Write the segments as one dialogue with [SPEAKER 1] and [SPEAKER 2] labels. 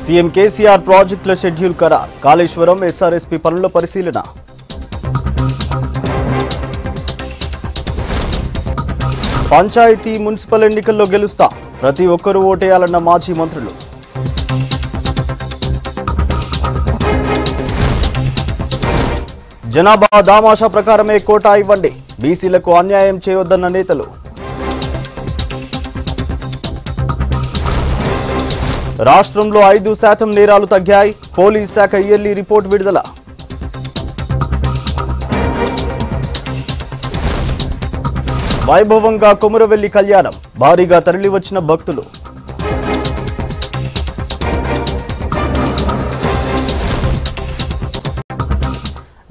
[SPEAKER 1] CM KCR ప్రాజెక్టుల schedule ఖరారు. Kaleshwaram SRSP పనుల పరిశీలన. పంచాయతీ మున్సిపల్ ఎన్నికల్లో గెలుస్తాం, ప్రతి ఒక్కరూ ఓటేయాలన్న మాజీ మంత్రులు. జనాభా దామాషా ప్రకారమే కోటా ఇవ్వండి, బీసీలకు అన్యాయం చేయొద్దన్న నేతలు. రాష్ట్రంలో 5% నేరాలు తగ్గాయి, పోలీస్ శాఖ ఇయర్లీ రిపోర్ట్ విడుదల. వైభవంగా కొమురవెల్లి కళ్యాణం, భారీగా తరలివచ్చిన భక్తులు.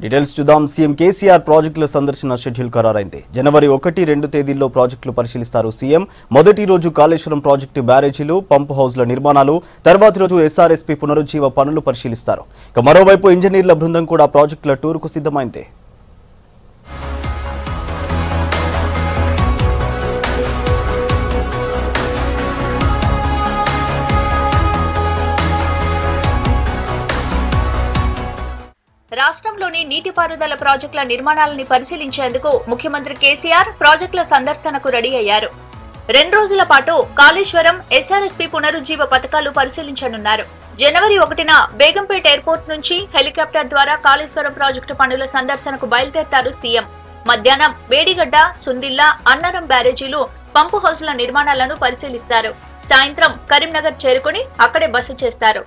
[SPEAKER 1] డీటెయిల్స్ చూద్దాం. సీఎం కేసీఆర్ ప్రాజెక్టుల సందర్శన షెడ్యూల్ ఖరారైంది. జనవరి 1, 2 తేదీల్లో ప్రాజెక్టులు పరిశీలిస్తారు సీఎం. మొదటి రోజు కాళేశ్వరం ప్రాజెక్టు బ్యారేజీలు, పంపు హౌజ్ల నిర్మాణాలు, తర్వాతి రోజు ఎస్ఆర్ఎస్పీ పునరుజ్జీవ పనులు పరిశీలిస్తారు. ఇక మరోవైపు ఇంజనీర్ల బృందం కూడా ప్రాజెక్టుల టూర్కు సిద్ధమైంది.
[SPEAKER 2] రాష్ట్రంలోని నీటిపారుదల ప్రాజెక్టుల నిర్మాణాలని పరిశీలించేందుకు ముఖ్యమంత్రి కేసీఆర్ ప్రాజెక్టుల సందర్శనకు రెడీ అయ్యారు. 2 రోజుల పాటు కాళేశ్వరం, ఎస్ఆర్ఎస్పీ పునరుజ్జీవ పథకాలు పరిశీలించనున్నారు. జనవరి 1న బేగంపేట్ ఎయిర్పోర్ట్ నుంచి హెలికాప్టర్ ద్వారా కాళేశ్వరం ప్రాజెక్టు పనుల సందర్శనకు బయలుదేరతారు సీఎం. మధ్యాహ్నం మేడిగడ్డ, సుందిల్ల, అన్నారం బ్యారేజీలు, పంపు హౌస్ల నిర్మాణాలను పరిశీలిస్తారు. సాయంత్రం కరీంనగర్ చేరుకుని అక్కడే బస చేస్తారు.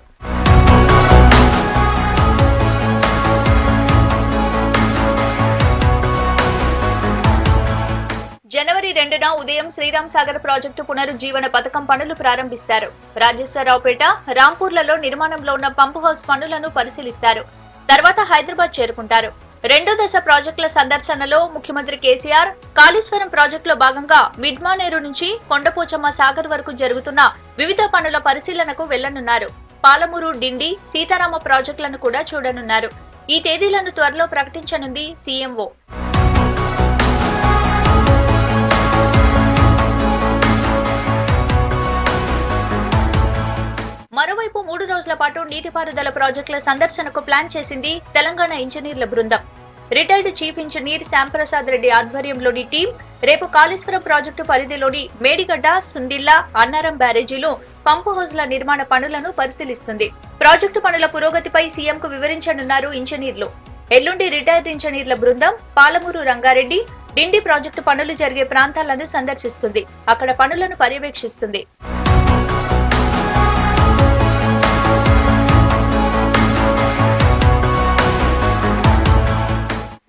[SPEAKER 2] జనవరి 2న ఉదయం శ్రీరామ్ సాగర్ ప్రాజెక్టు పునరుజ్జీవన పథకం పనులు ప్రారంభిస్తారు. రాజేశ్వరరావుపేట, రాంపూర్లలో నిర్మాణంలో ఉన్న పంపు హౌస్ పనులను పరిశీలిస్తారు. తర్వాత హైదరాబాద్ చేరుకుంటారు. 2వ దశ ప్రాజెక్టుల సందర్శనలో ముఖ్యమంత్రి కేసీఆర్ కాళేశ్వరం ప్రాజెక్టులో భాగంగా మిడ్మానేరు నుంచి కొండపోచమ్మ సాగర్ వరకు జరుగుతున్న వివిధ పనుల పరిశీలనకు వెళ్లనున్నారు. పాలమూరు, డిండి, సీతారామ ప్రాజెక్టులను కూడా చూడనున్నారు. ఈ తేదీలను త్వరలో ప్రకటించనుంది సీఎంఓ. మరోవైపు 3 రోజుల పాటు నీటిపారుదల ప్రాజెక్టుల సందర్శనకు ప్లాన్ చేసింది తెలంగాణ ఇంజనీర్ల బృందం. Retired chief engineer Shyamprasad Reddy ఆధ్వర్యంలోని టీం రేపు కాళేశ్వరం ప్రాజెక్టు పరిధిలోని మేడిగడ్డ, సుందిల్ల, అన్నారం బ్యారేజీలు, పంపు హౌజ్ల నిర్మాణ పనులను పరిశీలిస్తుంది. ప్రాజెక్టు పనుల పురోగతిపై సీఎంకు వివరించనున్నారు ఇంజనీర్లు. ఎల్లుండి రిటైర్డ్ ఇంజనీర్ల బృందం పాలమూరు, రంగారెడ్డి, డిండి ప్రాజెక్టు పనులు జరిగే ప్రాంతాలను సందర్శిస్తుంది. అక్కడ పనులను పర్యవేక్షిస్తుంది.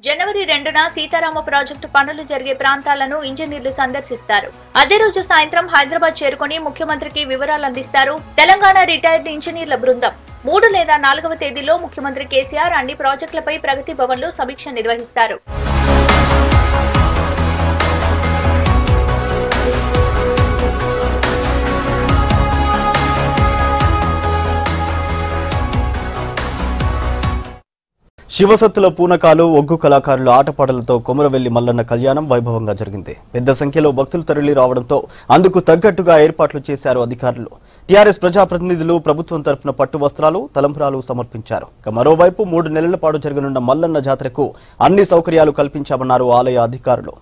[SPEAKER 2] జనవరి 2న సీతారామ ప్రాజెక్టు పనులు జరిగే ప్రాంతాలను ఇంజనీర్లు సందర్శిస్తారు. అదే రోజు సాయంత్రం హైదరాబాద్ చేరుకుని ముఖ్యమంత్రికి వివరాలు అందిస్తారు తెలంగాణ రిటైర్డ్ ఇంజనీర్ల బృందం. 3 లేదా 4వ తేదీలో ముఖ్యమంత్రి కేసీఆర్ అన్ని ప్రాజెక్టులపై ప్రగతి భవన్లో సమీక్ష నిర్వహిస్తారు.
[SPEAKER 1] శివసత్తుల పూనకాలు, ఒగ్గు కళాకారుల ఆటపాటలతో కొమురవెల్లి మల్లన్న కళ్యాణం వైభవంగా జరిగింది. పెద్ద సంఖ్యలో భక్తులు తరలి రావడంతో అందుకు తగ్గట్టుగా ఏర్పాట్లు చేశారు అధికారులు. టీఆర్ఎస్ ప్రజాప్రతినిధులు ప్రభుత్వం తరఫున పట్టు వస్త్రాలు, తలంబ్రాలు సమర్పించారు. మరోవైపు 3 నెలల పాటు జరగనున్న మల్లన్న జాతరకు అన్ని సౌకర్యాలు కల్పించామన్నారు ఆలయ అధికారులు.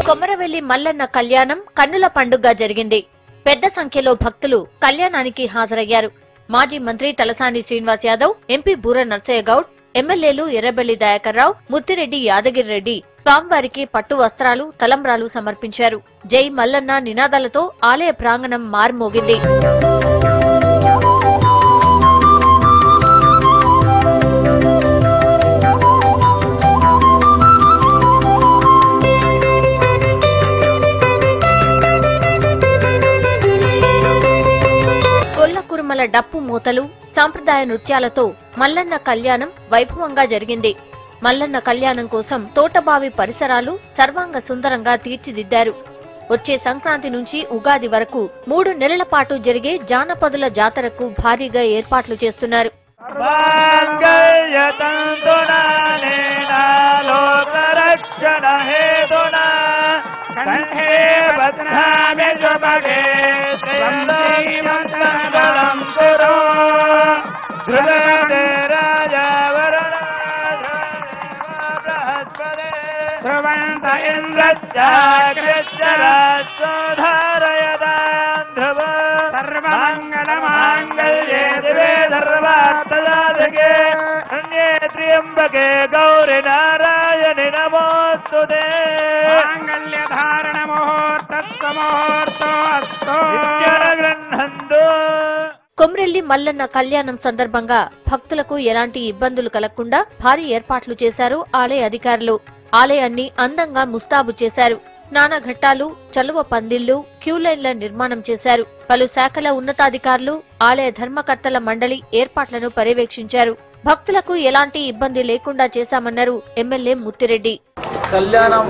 [SPEAKER 3] కొమరవెల్లి మల్లన్న కళ్యాణం కన్నుల పండుగగా జరిగింది. పెద్ద సంఖ్యలో భక్తులు కళ్యాణానికి హాజరయ్యారు. మాజీ మంత్రి తలసాని శ్రీనివాస్ యాదవ్, ఎంపీ బూర నర్సయ్య గౌడ్, ఎమ్మెల్యేలు ఎర్రబెల్లి దయాకర్ రావు, ముత్తిరెడ్డి యాదగిరిరెడ్డి స్వామివారికి పట్టు వస్త్రాలు, తలంబ్రాలు సమర్పించారు. జై మల్లన్న నినాదాలతో ఆలయ ప్రాంగణం మార్మోగింది. కురుమల డప్పు మూతలు, సాంప్రదాయ నృత్యాలతో మల్లన్న కళ్యాణం వైభవంగా జరిగింది. మల్లన్న కళ్యాణం కోసం తోటబావి పరిసరాలు సర్వాంగ సుందరంగా తీర్చిదిద్దారు. వచ్చే సంక్రాంతి నుంచి ఉగాది వరకు 3 నెలల పాటు జరిగే జానపదుల జాతరకు భారీగా ఏర్పాట్లు చేస్తున్నారు.
[SPEAKER 4] కంఠే गौरी नारायण नमोस्तुते मांगल्यधारण मुहूर्तस्तमुहूर्तोऽस्तु गृह्णन्तु।
[SPEAKER 3] కొమ్రెల్లి మల్లన్న కళ్యాణం సందర్భంగా భక్తులకు ఎలాంటి ఇబ్బందులు కలగకుండా భారీ ఏర్పాట్లు చేశారు ఆలయ అధికారులు. ఆలయాన్ని అందంగా ముస్తాబు చేశారు. స్నానఘట్టాలు, చలువ పందిళ్లు, క్యూలైన్ల నిర్మాణం చేశారు. పలు శాఖల ఉన్నతాధికారులు, ఆలయ ధర్మకర్తల మండలి ఏర్పాట్లను పర్యవేక్షించారు. భక్తులకు ఎలాంటి ఇబ్బంది లేకుండా చేశామన్నారు ఎమ్మెల్యే ముత్తిరెడ్డి.
[SPEAKER 5] కళ్యాణం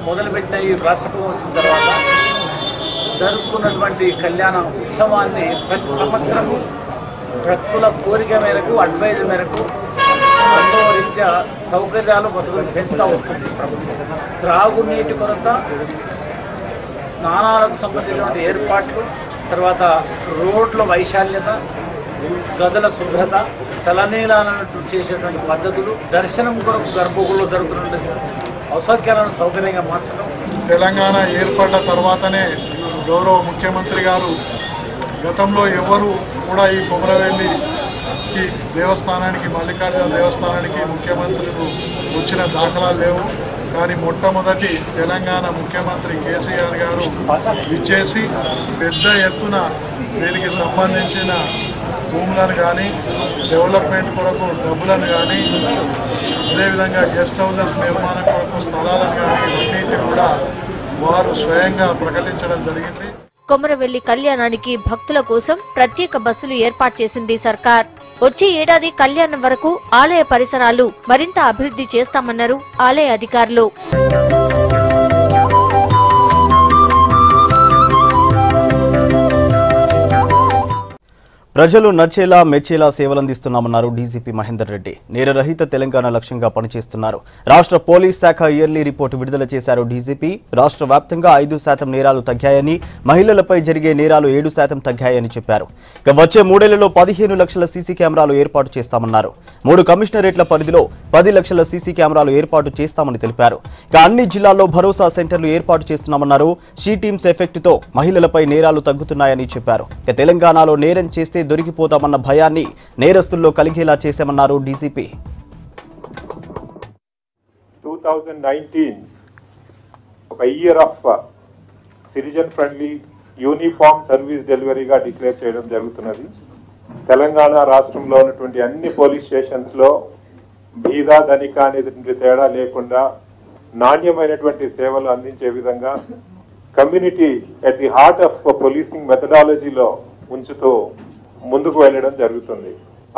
[SPEAKER 5] మొదలుపెట్టిన ఈ రాష్ట్రం వచ్చిన తర్వాత జరుగుతున్నటువంటి కళ్యాణ ఉత్సవాన్ని ప్రతి సంవత్సరము భక్తుల కోరిక మేరకు, అడ్వైజ్ మేరకు రీత్యా సౌకర్యాలు వసతులు పెంచుతూ వస్తుంది ప్రభుత్వం. త్రాగునీటి కొరత, స్నానాలకు సంబంధించినటువంటి ఏర్పాట్లు, తర్వాత రోడ్ల వైశాల్యత, గదుల శుభ్రత, తలనీలాలను చేసేటువంటి పద్ధతులు, దర్శనం కొరకు గర్భగుడిలో జరుగుతున్న అసౌక్యాలను సౌకర్యంగా మార్చడం.
[SPEAKER 6] తెలంగాణ ఏర్పడ్డ తర్వాతనే గౌరవ ముఖ్యమంత్రి గారు గతంలో ఎవరు కూడా ఈ కొమరవెల్లికి దేవస్థానానికి, మల్లికార్జున దేవస్థానానికి ముఖ్యమంత్రులు వచ్చిన దాఖలాలు లేవు. కానీ మొట్టమొదటి తెలంగాణ ముఖ్యమంత్రి కేసీఆర్ గారు ఇచ్చేసి పెద్ద ఎత్తున దీనికి సంబంధించిన భూములను కానీ, డెవలప్మెంట్ కొరకు డబ్బులను కానీ, అదేవిధంగా గెస్ట్ హౌసెస్ నిర్మాణం కొరకు స్థలాలను కానీ ఇవన్నింటినీ కూడా వారు స్వయంగా ప్రకటించడం జరిగింది.
[SPEAKER 3] కొమరవెల్లి కళ్యాణానికి భక్తుల కోసం ప్రత్యేక బస్సులు ఏర్పాటు చేసింది సర్కార్. వచ్చే ఏడాది కళ్యాణం వరకు ఆలయ పరిసరాలు మరింత అభివృద్ధి చేస్తామన్నారు ఆలయ అధికారులు.
[SPEAKER 1] ప్రజలు నచ్చేలా మెచ్చేలా సేవలందిస్తున్నామన్నారు డీజీపీ మహేందర్ రెడ్డి. నేరరహిత తెలంగాణ లక్ష్యంగా పనిచేస్తున్నారు. రాష్ట్ర పోలీస్ శాఖ ఇయర్లీ రిపోర్టు విడుదల చేశారు డీజీపీ. రాష్ట్ర వ్యాప్తంగా 5% నేరాలు తగ్గాయని, మహిళలపై జరిగే నేరాలు 7% తగ్గాయని చెప్పారు. ఇక వచ్చే 3 ఏళ్లలో 15 లక్షల సీసీ కెమెరాలు ఏర్పాటు చేస్తామన్నారు. 3 కమిషనరేట్ల పరిధిలో 10 లక్షల సీసీ కెమెరాలు ఏర్పాటు చేస్తామని తెలిపారు. ఇక అన్ని జిల్లాల్లో భరోసా సెంటర్లు ఏర్పాటు చేస్తున్నామన్నారు. షీ టీమ్స్ ఎఫెక్ట్తో మహిళలపై నేరాలు తగ్గుతున్నాయని చెప్పారు. ఇక తెలంగాణలో నేరం చేస్తే దొరికిపోతామన్న భయాన్ని నేరస్తుల్లో కలిగేలా చేశామన్నారు డీసీపీ.
[SPEAKER 7] 2019 ఒక year of citizen friendly uniform service డెలివరీగా డిక్లేర్ చేయడం జరుగుతున్నది. తెలంగాణ రాష్ట్రంలో ఉన్నటువంటి అన్ని పోలీస్ స్టేషన్స్ లో బీదా ధనిక అనేటువంటి తేడా లేకుండా నాణ్యమైనటువంటి సేవలు అందించే విధంగా community at the heart of policing మెథడాలజీలో ఉంచుతూ ముందుకు వెళ్ళడం జరుగుతుంది.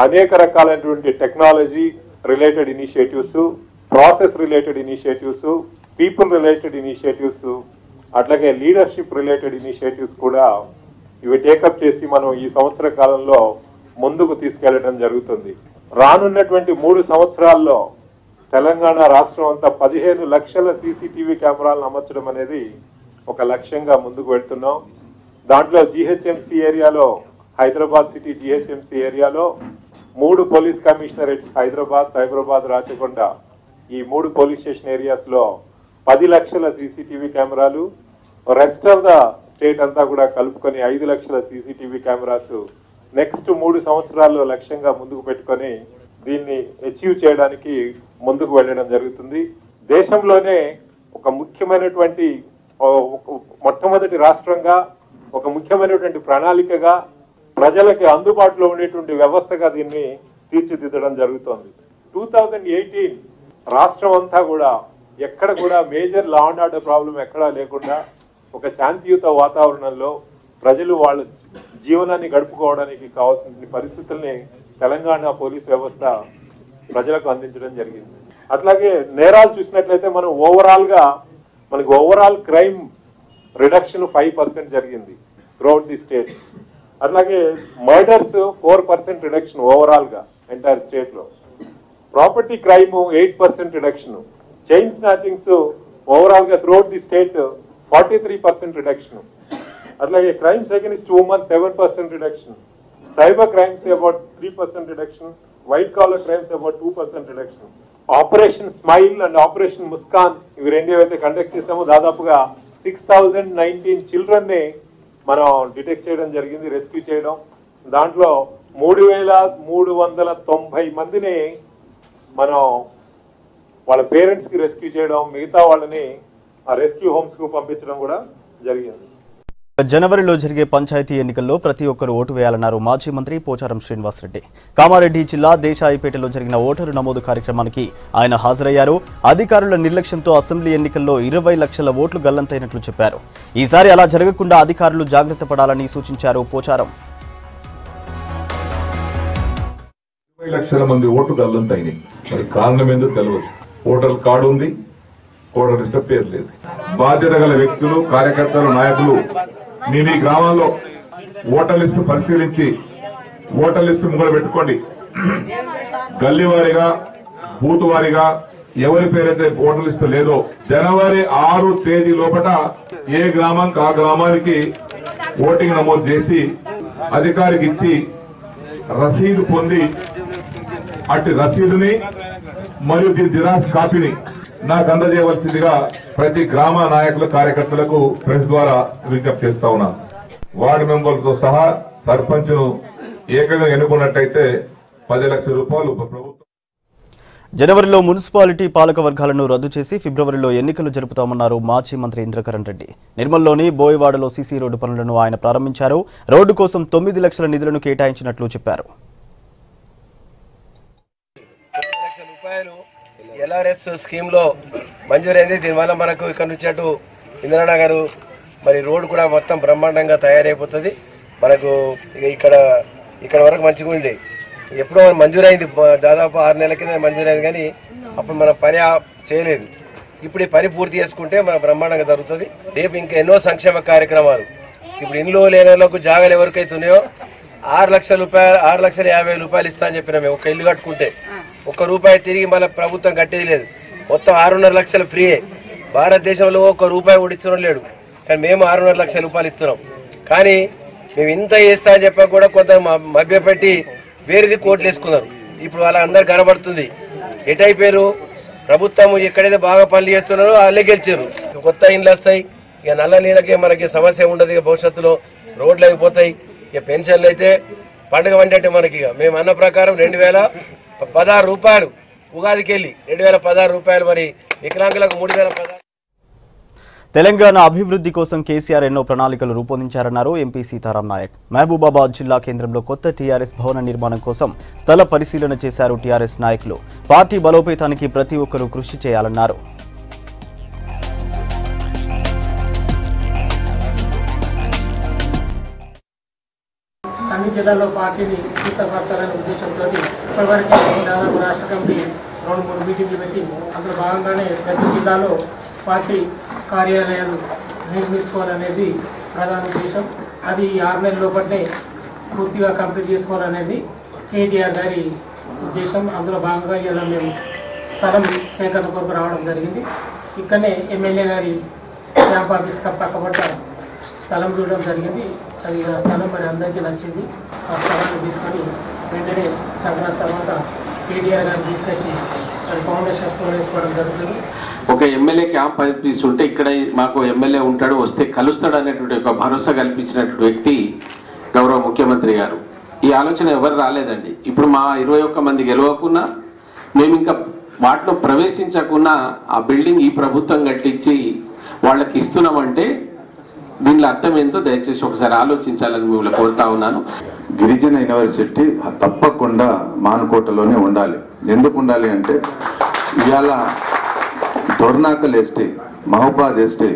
[SPEAKER 7] అనేక రకాలైనటువంటి technology related initiatives, process related initiatives, people related initiatives, అట్లాగే లీడర్షిప్ రిలేటెడ్ ఇనిషియేటివ్స్ కూడా ఇవి టేకప్ చేసి మనం ఈ సంవత్సర కాలంలో ముందుకు తీసుకెళ్లడం జరుగుతుంది. రానున్నటువంటి 3 సంవత్సరాల్లో తెలంగాణ రాష్ట్రం అంతా 15 లక్షల సీసీటీవీ కెమెరాలను అమర్చడం అనేది ఒక లక్ష్యంగా ముందుకు వెళ్తున్నాం. దాంట్లో జీహెచ్ఎంసీ ఏరియాలో, హైదరాబాద్ సిటీ జీహెచ్ఎంసీ ఏరియాలో 3 పోలీస్ కమిషనరేట్స్, హైదరాబాద్, సైబరాబాద్, రాచకొండ, ఈ 3 పోలీస్ స్టేషన్ ఏరియాస్ లో 10 లక్షల సీసీటీవీ కెమెరాలు, రెస్ట్ ఆఫ్ ద స్టేట్ అంతా కూడా కలుపుకొని 5 లక్షల సీసీటీవీ కెమెరాస్ నెక్స్ట్ 3 సంవత్సరాల్లో లక్ష్యంగా ముందుకు పెట్టుకొని దీన్ని అచీవ్ చేయడానికి ముందుకు వెళ్ళడం జరుగుతుంది. దేశంలోనే ఒక ముఖ్యమైనటువంటి మొట్టమొదటి రాష్ట్రంగా, ఒక ముఖ్యమైనటువంటి ప్రణాళికగా, ప్రజలకు అందుబాటులో ఉండేటువంటి వ్యవస్థగా దీన్ని తీర్చిదిద్దడం జరుగుతోంది. 2018 రాష్ట్రం అంతా కూడా ఎక్కడ కూడా major law and order problem ఎక్కడా లేకుండా ఒక శాంతియుత వాతావరణంలో ప్రజలు వాళ్ళ జీవనాన్ని గడుపుకోవడానికి కావాల్సిన పరిస్థితుల్ని తెలంగాణ పోలీస్ వ్యవస్థ ప్రజలకు అందించడం జరిగింది. అట్లాగే నేరాలు చూసినట్లయితే మనం ఓవరాల్ క్రైమ్ రిడక్షన్ 5% జరిగింది త్రూఅవుట్ ది స్టేట్. అట్లాగే మర్డర్స్ 4% రిడక్షన్ ఓవరాల్ గా ఎంటైర్ స్టేట్ లో. Property crime 8% reduction. Chain snatchings overall గా త్రూఅవుట్ ది స్టేట్ 43% రిడక్షన్. అట్లాగే crimes against women 7% reduction. Cyber crimes about 3% reduction. White collar crimes about 2% reduction. Operation smile and operation Muskaan ఇవి రెండు ఏవైతే conduct చేసామో దాదాపుగా 6019 చిల్డ్రన్ని మనం డిటెక్ట్ చేయడం జరిగింది, రెస్క్యూ చేయడం. దాంట్లో 3390 మందిని మనం వాళ్ళ పేరెంట్స్ కి రెస్క్యూ చేయడం, మిగతా వాళ్ళని ఆ రెస్క్యూ హోమ్స్ కు పంపించడం కూడా జరిగింది.
[SPEAKER 1] జనవరిలో జరిగే పంచాయతీ ఎన్నికల్లో ప్రతి ఒక్కరూ ఓటు వేయాలన్నారు మాజీ మంత్రి పోచారం శ్రీనివాసరెడ్డి. కామారెడ్డి జిల్లా దేశాయిపేటలో జరిగిన ఓటరు నమోదు కార్యక్రమానికి ఆయన హాజరయ్యారు. అధికారుల నిర్లక్ష్యంతో అసెంబ్లీ ఎన్నికల్లో 20 లక్షల ఓట్లు గల్లంతైనట్లు చెప్పారు. ఈసారి అలా జరగకుండా అధికారులు జాగ్రత్త పడాలని సూచించారు పోచారం.
[SPEAKER 8] 20 లక్షల మంది ఓటు గల్లంతైనాయి. మరి కారణం ఏందో తెలియదు. ఓటర్ కార్డు ఉంది, ఓటర్ లిస్ట్ పేరు లేదు. బాధ్యత గల వ్యక్తులు, కార్యకర్తలు, నాయకులు మీ గ్రామాల్లో ఓటర్ లిస్టు పరిశీలించి ఓటర్ లిస్టు ముంగడ పెట్టుకోండి. గల్లీ వారీగా, బూత్ వారీగా ఎవరి పేరైతే ఓటర్ లిస్టు లేదో జనవరి 6 తేదీ లోపల ఏ గ్రామానికి ఆ గ్రామానికి ఓటింగ్ నమోదు చేసి అధికారికి ఇచ్చి రసీదు పొంది అట్టి రసీదుని మరియు దీని జిరాక్స్ కాపీని నాకు అందజేయవలసిందిగా ప్రతి గ్రామ నాయకుల, కార్యకర్తలకు ప్రెస్ ద్వారా విజ్ఞప్తి చేస్తా ఉన్నాను. వార్డు మెంబర్లతో సహా సర్పంచ్ను ఏకంగా ఎన్నుకున్నట్టయితే 10 లక్షల రూపాయలు ప్రభుత్వం.
[SPEAKER 1] జనవరిలో మున్సిపాలిటీ పాలక వర్గాలను రద్దు చేసి ఫిబ్రవరిలో ఎన్నికలు జరుపుతామన్నారు మాజీ మంత్రి ఇంద్రకరణ్ రెడ్డి. నిర్మల్లోని బోయవాడలో సీసీ రోడ్డు పనులను ఆయన ప్రారంభించారు. రోడ్డు కోసం 9 లక్షల నిధులను కేటాయించినట్లు చెప్పారు.
[SPEAKER 9] LRS స్కీమ్ లో మంజూరైంది. దీనివల్ల మనకు ఇక్కడ నుంచి అటు ఇంద్రన్న గారు మరి రోడ్డు కూడా మొత్తం బ్రహ్మాండంగా తయారైపోతుంది. మనకు ఇక్కడ వరకు మంచిగా ఉంది. ఎప్పుడో మంజూరైంది, దాదాపు 6 నెలల కింద మంజూరైంది, కానీ అప్పుడు మనం పని చేయలేదు. ఇప్పుడు ఈ పని పూర్తి చేసుకుంటే మన బ్రహ్మాండంగా జరుగుతుంది. రేపు ఇంకా ఎన్నో సంక్షేమ కార్యక్రమాలు. ఇప్పుడు ఇంట్లో లేని వాళ్ళకు జాగాలు ఎవరికైతే ఉన్నాయో 6,50,000 రూపాయలు ఇస్తా అని చెప్పినా మేము. ఒక ఇల్లు కట్టుకుంటే ₹1 తిరిగి మళ్ళీ ప్రభుత్వం కట్టేది లేదు. మొత్తం 6.5 లక్షలు ఫ్రీయే. భారతదేశంలో ₹1 కూడా ఇస్తున్నాం లేడు, కానీ మేము 6.5 లక్షల రూపాయలు ఇస్తున్నాం. కానీ మేము ఇంత చేస్తా అని చెప్పక కూడా కొంత మభ్యపెట్టి వేరేది కోట్లు వేసుకున్నారు. ఇప్పుడు వాళ్ళందరూ కనబడుతుంది ఎటైపోయారు. ప్రభుత్వం ఎక్కడైతే బాగా పనులు చేస్తున్నారో వాళ్ళే గెలిచారు. కొత్త ఇండ్లు వస్తాయి, ఇక నల్ల నీళ్ళకి మనకి సమస్య ఉండదు. ఇక భవిష్యత్తులో రోడ్లు అయిపోతాయి. ఇక పెన్షన్లు అయితే పండుగ వంటే మనకి ఇక మేము అన్న ప్రకారం 2016 రూపాయలు ఉగాదికి వెళ్ళి 2016 రూపాయలు, మరి వికలాంగులకు 3016.
[SPEAKER 1] తెలంగాణ అభివృద్ధి కోసం కేసీఆర్ ఎన్నో ప్రణాళికలు రూపొందించారన్నారు ఎంపీ సీతారాం నాయక్. మహబూబాబాద్ జిల్లా కేంద్రంలో కొత్త టీఆర్ఎస్ భవన నిర్మాణం కోసం స్థల పరిశీలన చేశారు టీఆర్ఎస్ నాయకులు. పార్టీ బలోపేతానికి ప్రతి ఒక్కరూ కృషి చేయాలన్నారు.
[SPEAKER 10] అన్ని జిల్లాల్లో పార్టీని సిద్ధపరచాలనే ఉద్దేశంతో ఇప్పటివరకు దాదాపు రాష్ట్ర కమిటీ 2-3 మీటింగ్లు పెట్టి అందులో భాగంగానే ప్రతి జిల్లాలో పార్టీ కార్యాలయాలు నిర్మించుకోవాలనేది ప్రధాన ఉద్దేశం. అది 6 నెలల లోపలనే పూర్తిగా కంప్లీట్ చేసుకోవాలనేది కేటీఆర్ గారి ఉద్దేశం. అందులో భాగంగా ఇలా మేము స్థలం సేకరణ కొరకు రావడం జరిగింది. ఇక్కడనే ఎమ్మెల్యే గారి క్యాంప్ ఆఫీస్ పక్కపట్ల స్థలం చూడడం జరిగింది. అది ఆ స్థలం మరి అందరికీ నచ్చింది. ఆ స్థలాన్ని తీసుకొని వెంటనే సంక్రాంతి తర్వాత కేటీఆర్ గారిని తీసుకొచ్చి మరి ఫౌండేషన్ స్టోర్ వేసుకోవడం జరుగుతుంది.
[SPEAKER 11] ఒక ఎమ్మెల్యే క్యాంప్ ఆఫీస్ ఉంటే ఇక్కడ మాకు ఎమ్మెల్యే ఉంటాడు, వస్తే కలుస్తాడు అనేటువంటి ఒక భరోసా కల్పించినటువంటి వ్యక్తి గౌరవ ముఖ్యమంత్రి గారు. ఈ ఆలోచన ఎవరు రాలేదండి. ఇప్పుడు మా 21 మంది గెలవకున్నా, మేము ఇంకా వాటిలో ప్రవేశించకున్నా ఆ బిల్డింగ్ ఈ ప్రభుత్వం కట్టించి వాళ్ళకి ఇస్తున్నామంటే దీనిలో అర్థం ఏంటో దయచేసి ఒకసారి ఆలోచించాలని మిమ్మల్ని కోరుతా ఉన్నాను.
[SPEAKER 12] గిరిజన యూనివర్సిటీ తప్పకుండా మానుకోటలోనే ఉండాలి. ఎందుకు ఉండాలి అంటే ఇవాళ దొర్నాకల్ ఎస్టీ, మహబాద్ ఎస్టీ,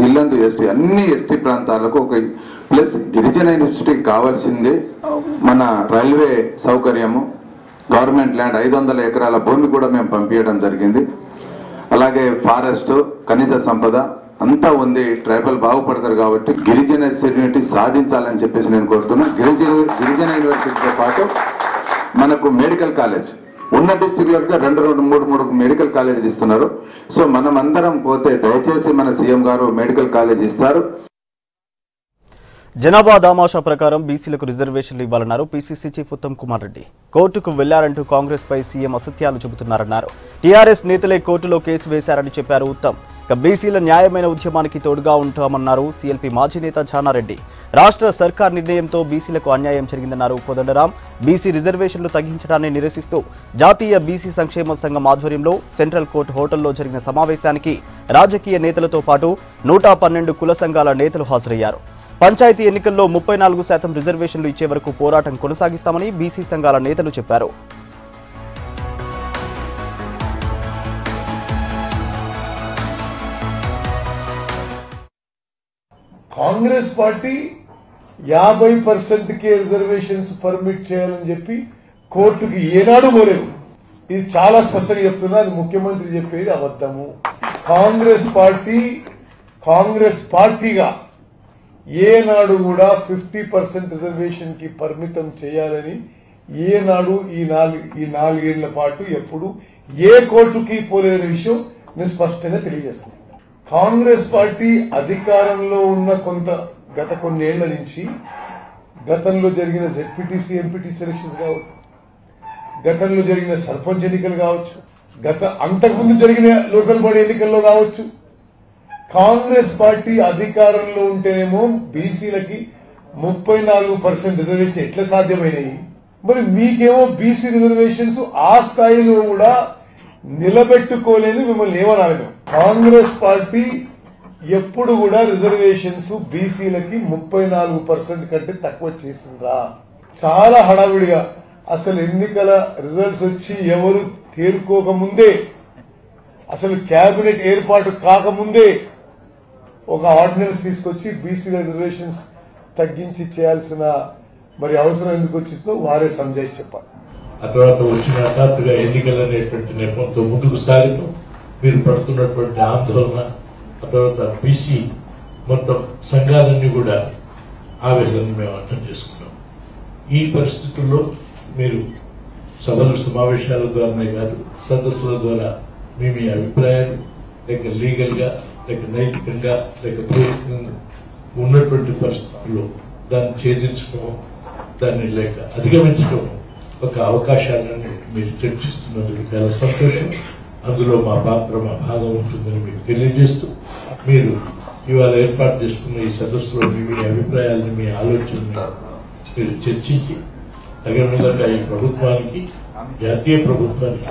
[SPEAKER 12] ఇల్లందు ఎస్టీ, అన్ని ఎస్టీ ప్రాంతాలకు ఒక ప్లస్ గిరిజన యూనివర్సిటీకి కావాల్సింది మన రైల్వే సౌకర్యము, గవర్నమెంట్ ల్యాండ్ 500 ఎకరాల భూమి కూడా మేము పంపించడం జరిగింది. అలాగే ఫారెస్ట్, ఖనిజ సంపద అంతా ఉంది. ట్రైబల్ బాగుపడతారు కాబట్టి గిరిజన యూనివర్సిటీ సాధించాలని చెప్పేసి నేను కోరుతున్నాను. గిరిజన యూనివర్సిటీతో పాటు మనకు మెడికల్ కాలేజ్ ఉన్న డిస్ట్రిక్ట్లలో 2-3 మెడికల్ కాలేజీలు ఇస్తున్నారు. సో మనం అందరం పోతే దయచేసి మన సీఎం గారు మెడికల్ కాలేజ్ ఇస్తారు.
[SPEAKER 1] జనాభా దామాషా ప్రకారం బీసీలకు రిజర్వేషన్లు ఇవ్వాలన్నారు పీసీసీ చీఫ్ ఉత్తమ్ కుమార్ రెడ్డి. కోర్టుకు వెళ్లారంటూ కాంగ్రెస్ పై సీఎం అసత్యాలు చెబుతున్నారన్నారు. టీఆర్ఎస్ నేతలే కోర్టులో కేసు వేశారని చెప్పారు ఉత్తమ్. ఇక బీసీల న్యాయమైన ఉద్యమానికి తోడుగా ఉంటామన్నారు సీఎల్పీ మాజీ నేత జానారెడ్డి. రాష్ట్ర సర్కార్ నిర్ణయంతో బీసీలకు అన్యాయం జరిగిందన్నారు కోదండరాం. బీసీ రిజర్వేషన్లు తగ్గించడాన్ని నిరసిస్తూ జాతీయ బీసీ సంక్షేమ సంఘం ఆధ్వర్యంలో సెంట్రల్ కోర్టు హోటల్లో జరిగిన సమావేశానికి రాజకీయ నేతలతో పాటు 112 కుల సంఘాల నేతలు హాజరయ్యారు. పంచాయతీ ఎన్నికల్లో 34% రిజర్వేషన్లు ఇచ్చే వరకు పోరాటం కొనసాగిస్తామని బీసీ సంఘాల నేతలు చెప్పారు.
[SPEAKER 13] కాంగ్రెస్ పార్టీ 50%కే రిజర్వేషన్స్ పర్మిట్ చేయాలని చెప్పి కోర్టుకి ఏనాడు పోలేదు. ఇది చాలా స్పష్టంగా చెప్తున్నా, అది ముఖ్యమంత్రి చెప్పేది అబద్ధము. కాంగ్రెస్ పార్టీగా ఏనాడు కూడా 50% రిజర్వేషన్ కి పరిమితం చేయాలని ఏనాడు ఈ 4 ఏళ్ల పాటు ఎప్పుడు ఏ కోర్టుకి పోలేని విషయం నేను స్పష్టంగా తెలియజేస్తున్నాను. కాంగ్రెస్ పార్టీ అధికారంలో ఉన్న గత కొన్నేళ్ల నుంచి గతంలో జరిగిన జెడ్పీటీసీ ఎంపీటీసీ ఎలక్షన్స్ కావచ్చు, గతంలో జరిగిన సర్పంచ్ ఎన్నికలు కావచ్చు, అంతకుముందు జరిగిన లోకల్ బాడీ ఎన్నికల్లో కావచ్చు, కాంగ్రెస్ పార్టీ అధికారంలో ఉంటేనేమో బీసీలకి 34% రిజర్వేషన్ ఎట్లా సాధ్యమైనవి? మరి మీకేమో బీసీ రిజర్వేషన్స్ ఆ స్థాయిలో కూడా నిలబెట్టుకోలేని మిమ్మల్ని ఏమనాలి? కాంగ్రెస్ పార్టీ ఎప్పుడు కూడా రిజర్వేషన్స్ బీసీలకి 34% కంటే తక్కువ చేసిందా? చాలా హడావిడిగా అసలు ఎన్నికల రిజల్ట్స్ వచ్చి ఎవరు తేరుకోకముందే, అసలు కేబినెట్ ఏర్పాటు కాకముందే ఒక ఆర్డినెన్స్ తీసుకొచ్చి బీసీ రిజర్వేషన్స్ తగ్గించి చేయాల్సిన మరి అవసరం ఎందుకు వచ్చిందో వారే సంజయ్ చెప్పాలి.
[SPEAKER 14] ఆ తర్వాత వచ్చిన హఠాత్తుగా ఎన్నికలు అనేటువంటి నెపంతో ముందుకు సాగిన మీరు పడుతున్నటువంటి ఆందోళన, ఆ తర్వాత బీసీ మొత్తం సంఘాలన్నీ కూడా ఆవేదనను మేము అర్థం చేసుకున్నాం. ఈ పరిస్థితుల్లో మీరు సభలు సమావేశాల ద్వారానే కాదు, సదస్సుల ద్వారా మీ అభిప్రాయాలు లేక లీగల్ గా లేక నైతికంగా లేక పూర్వకంగా ఉన్నటువంటి పరిస్థితుల్లో దాన్ని ఛేదించడం, దాన్ని లేక అధిగమించడం ఒక అవకాశాలను మీరు చర్చిస్తున్నందుకు చాలా సంతోషం. అందులో మా పాత్ర, మా భాగం ఉంటుందని మీకు తెలియజేస్తూ, మీరు ఇవాళ ఏర్పాటు చేసుకున్న ఈ సదస్సులో మీ అభిప్రాయాలను, మీ ఆలోచనలు మీరు చర్చించి తగిన విధంగా ఈ ప్రభుత్వానికి, జాతీయ ప్రభుత్వానికి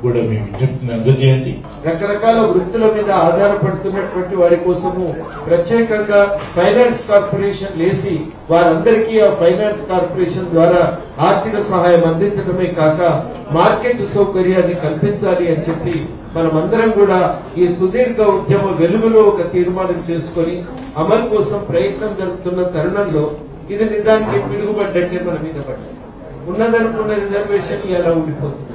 [SPEAKER 14] కూడా మీ విజ్ఞప్తిని అందజేయండి.
[SPEAKER 15] రకరకాల వృత్తుల మీద ఆధారపడుతున్నటువంటి వారి కోసము ప్రత్యేకంగా ఫైనాన్స్ కార్పొరేషన్ వేసి వారందరికీ ఆ ఫైనాన్స్ కార్పొరేషన్ ద్వారా ఆర్థిక సహాయం అందించడమే కాక మార్కెట్ సౌకర్యాన్ని కల్పించాలి అని చెప్పి మనమందరం కూడా ఈ సుదీర్ఘ ఉద్యమ వెలుగులో ఒక తీర్మానం చేసుకుని అమలు కోసం ప్రయత్నం జరుపుతున్న తరుణంలో ఇది నిజానికి పిడుగుపడ్డంటే మన మీద పడ్డాయి. ఉన్నదనుకున్న రిజర్వేషన్ ఎలా ఉండిపోతుంది?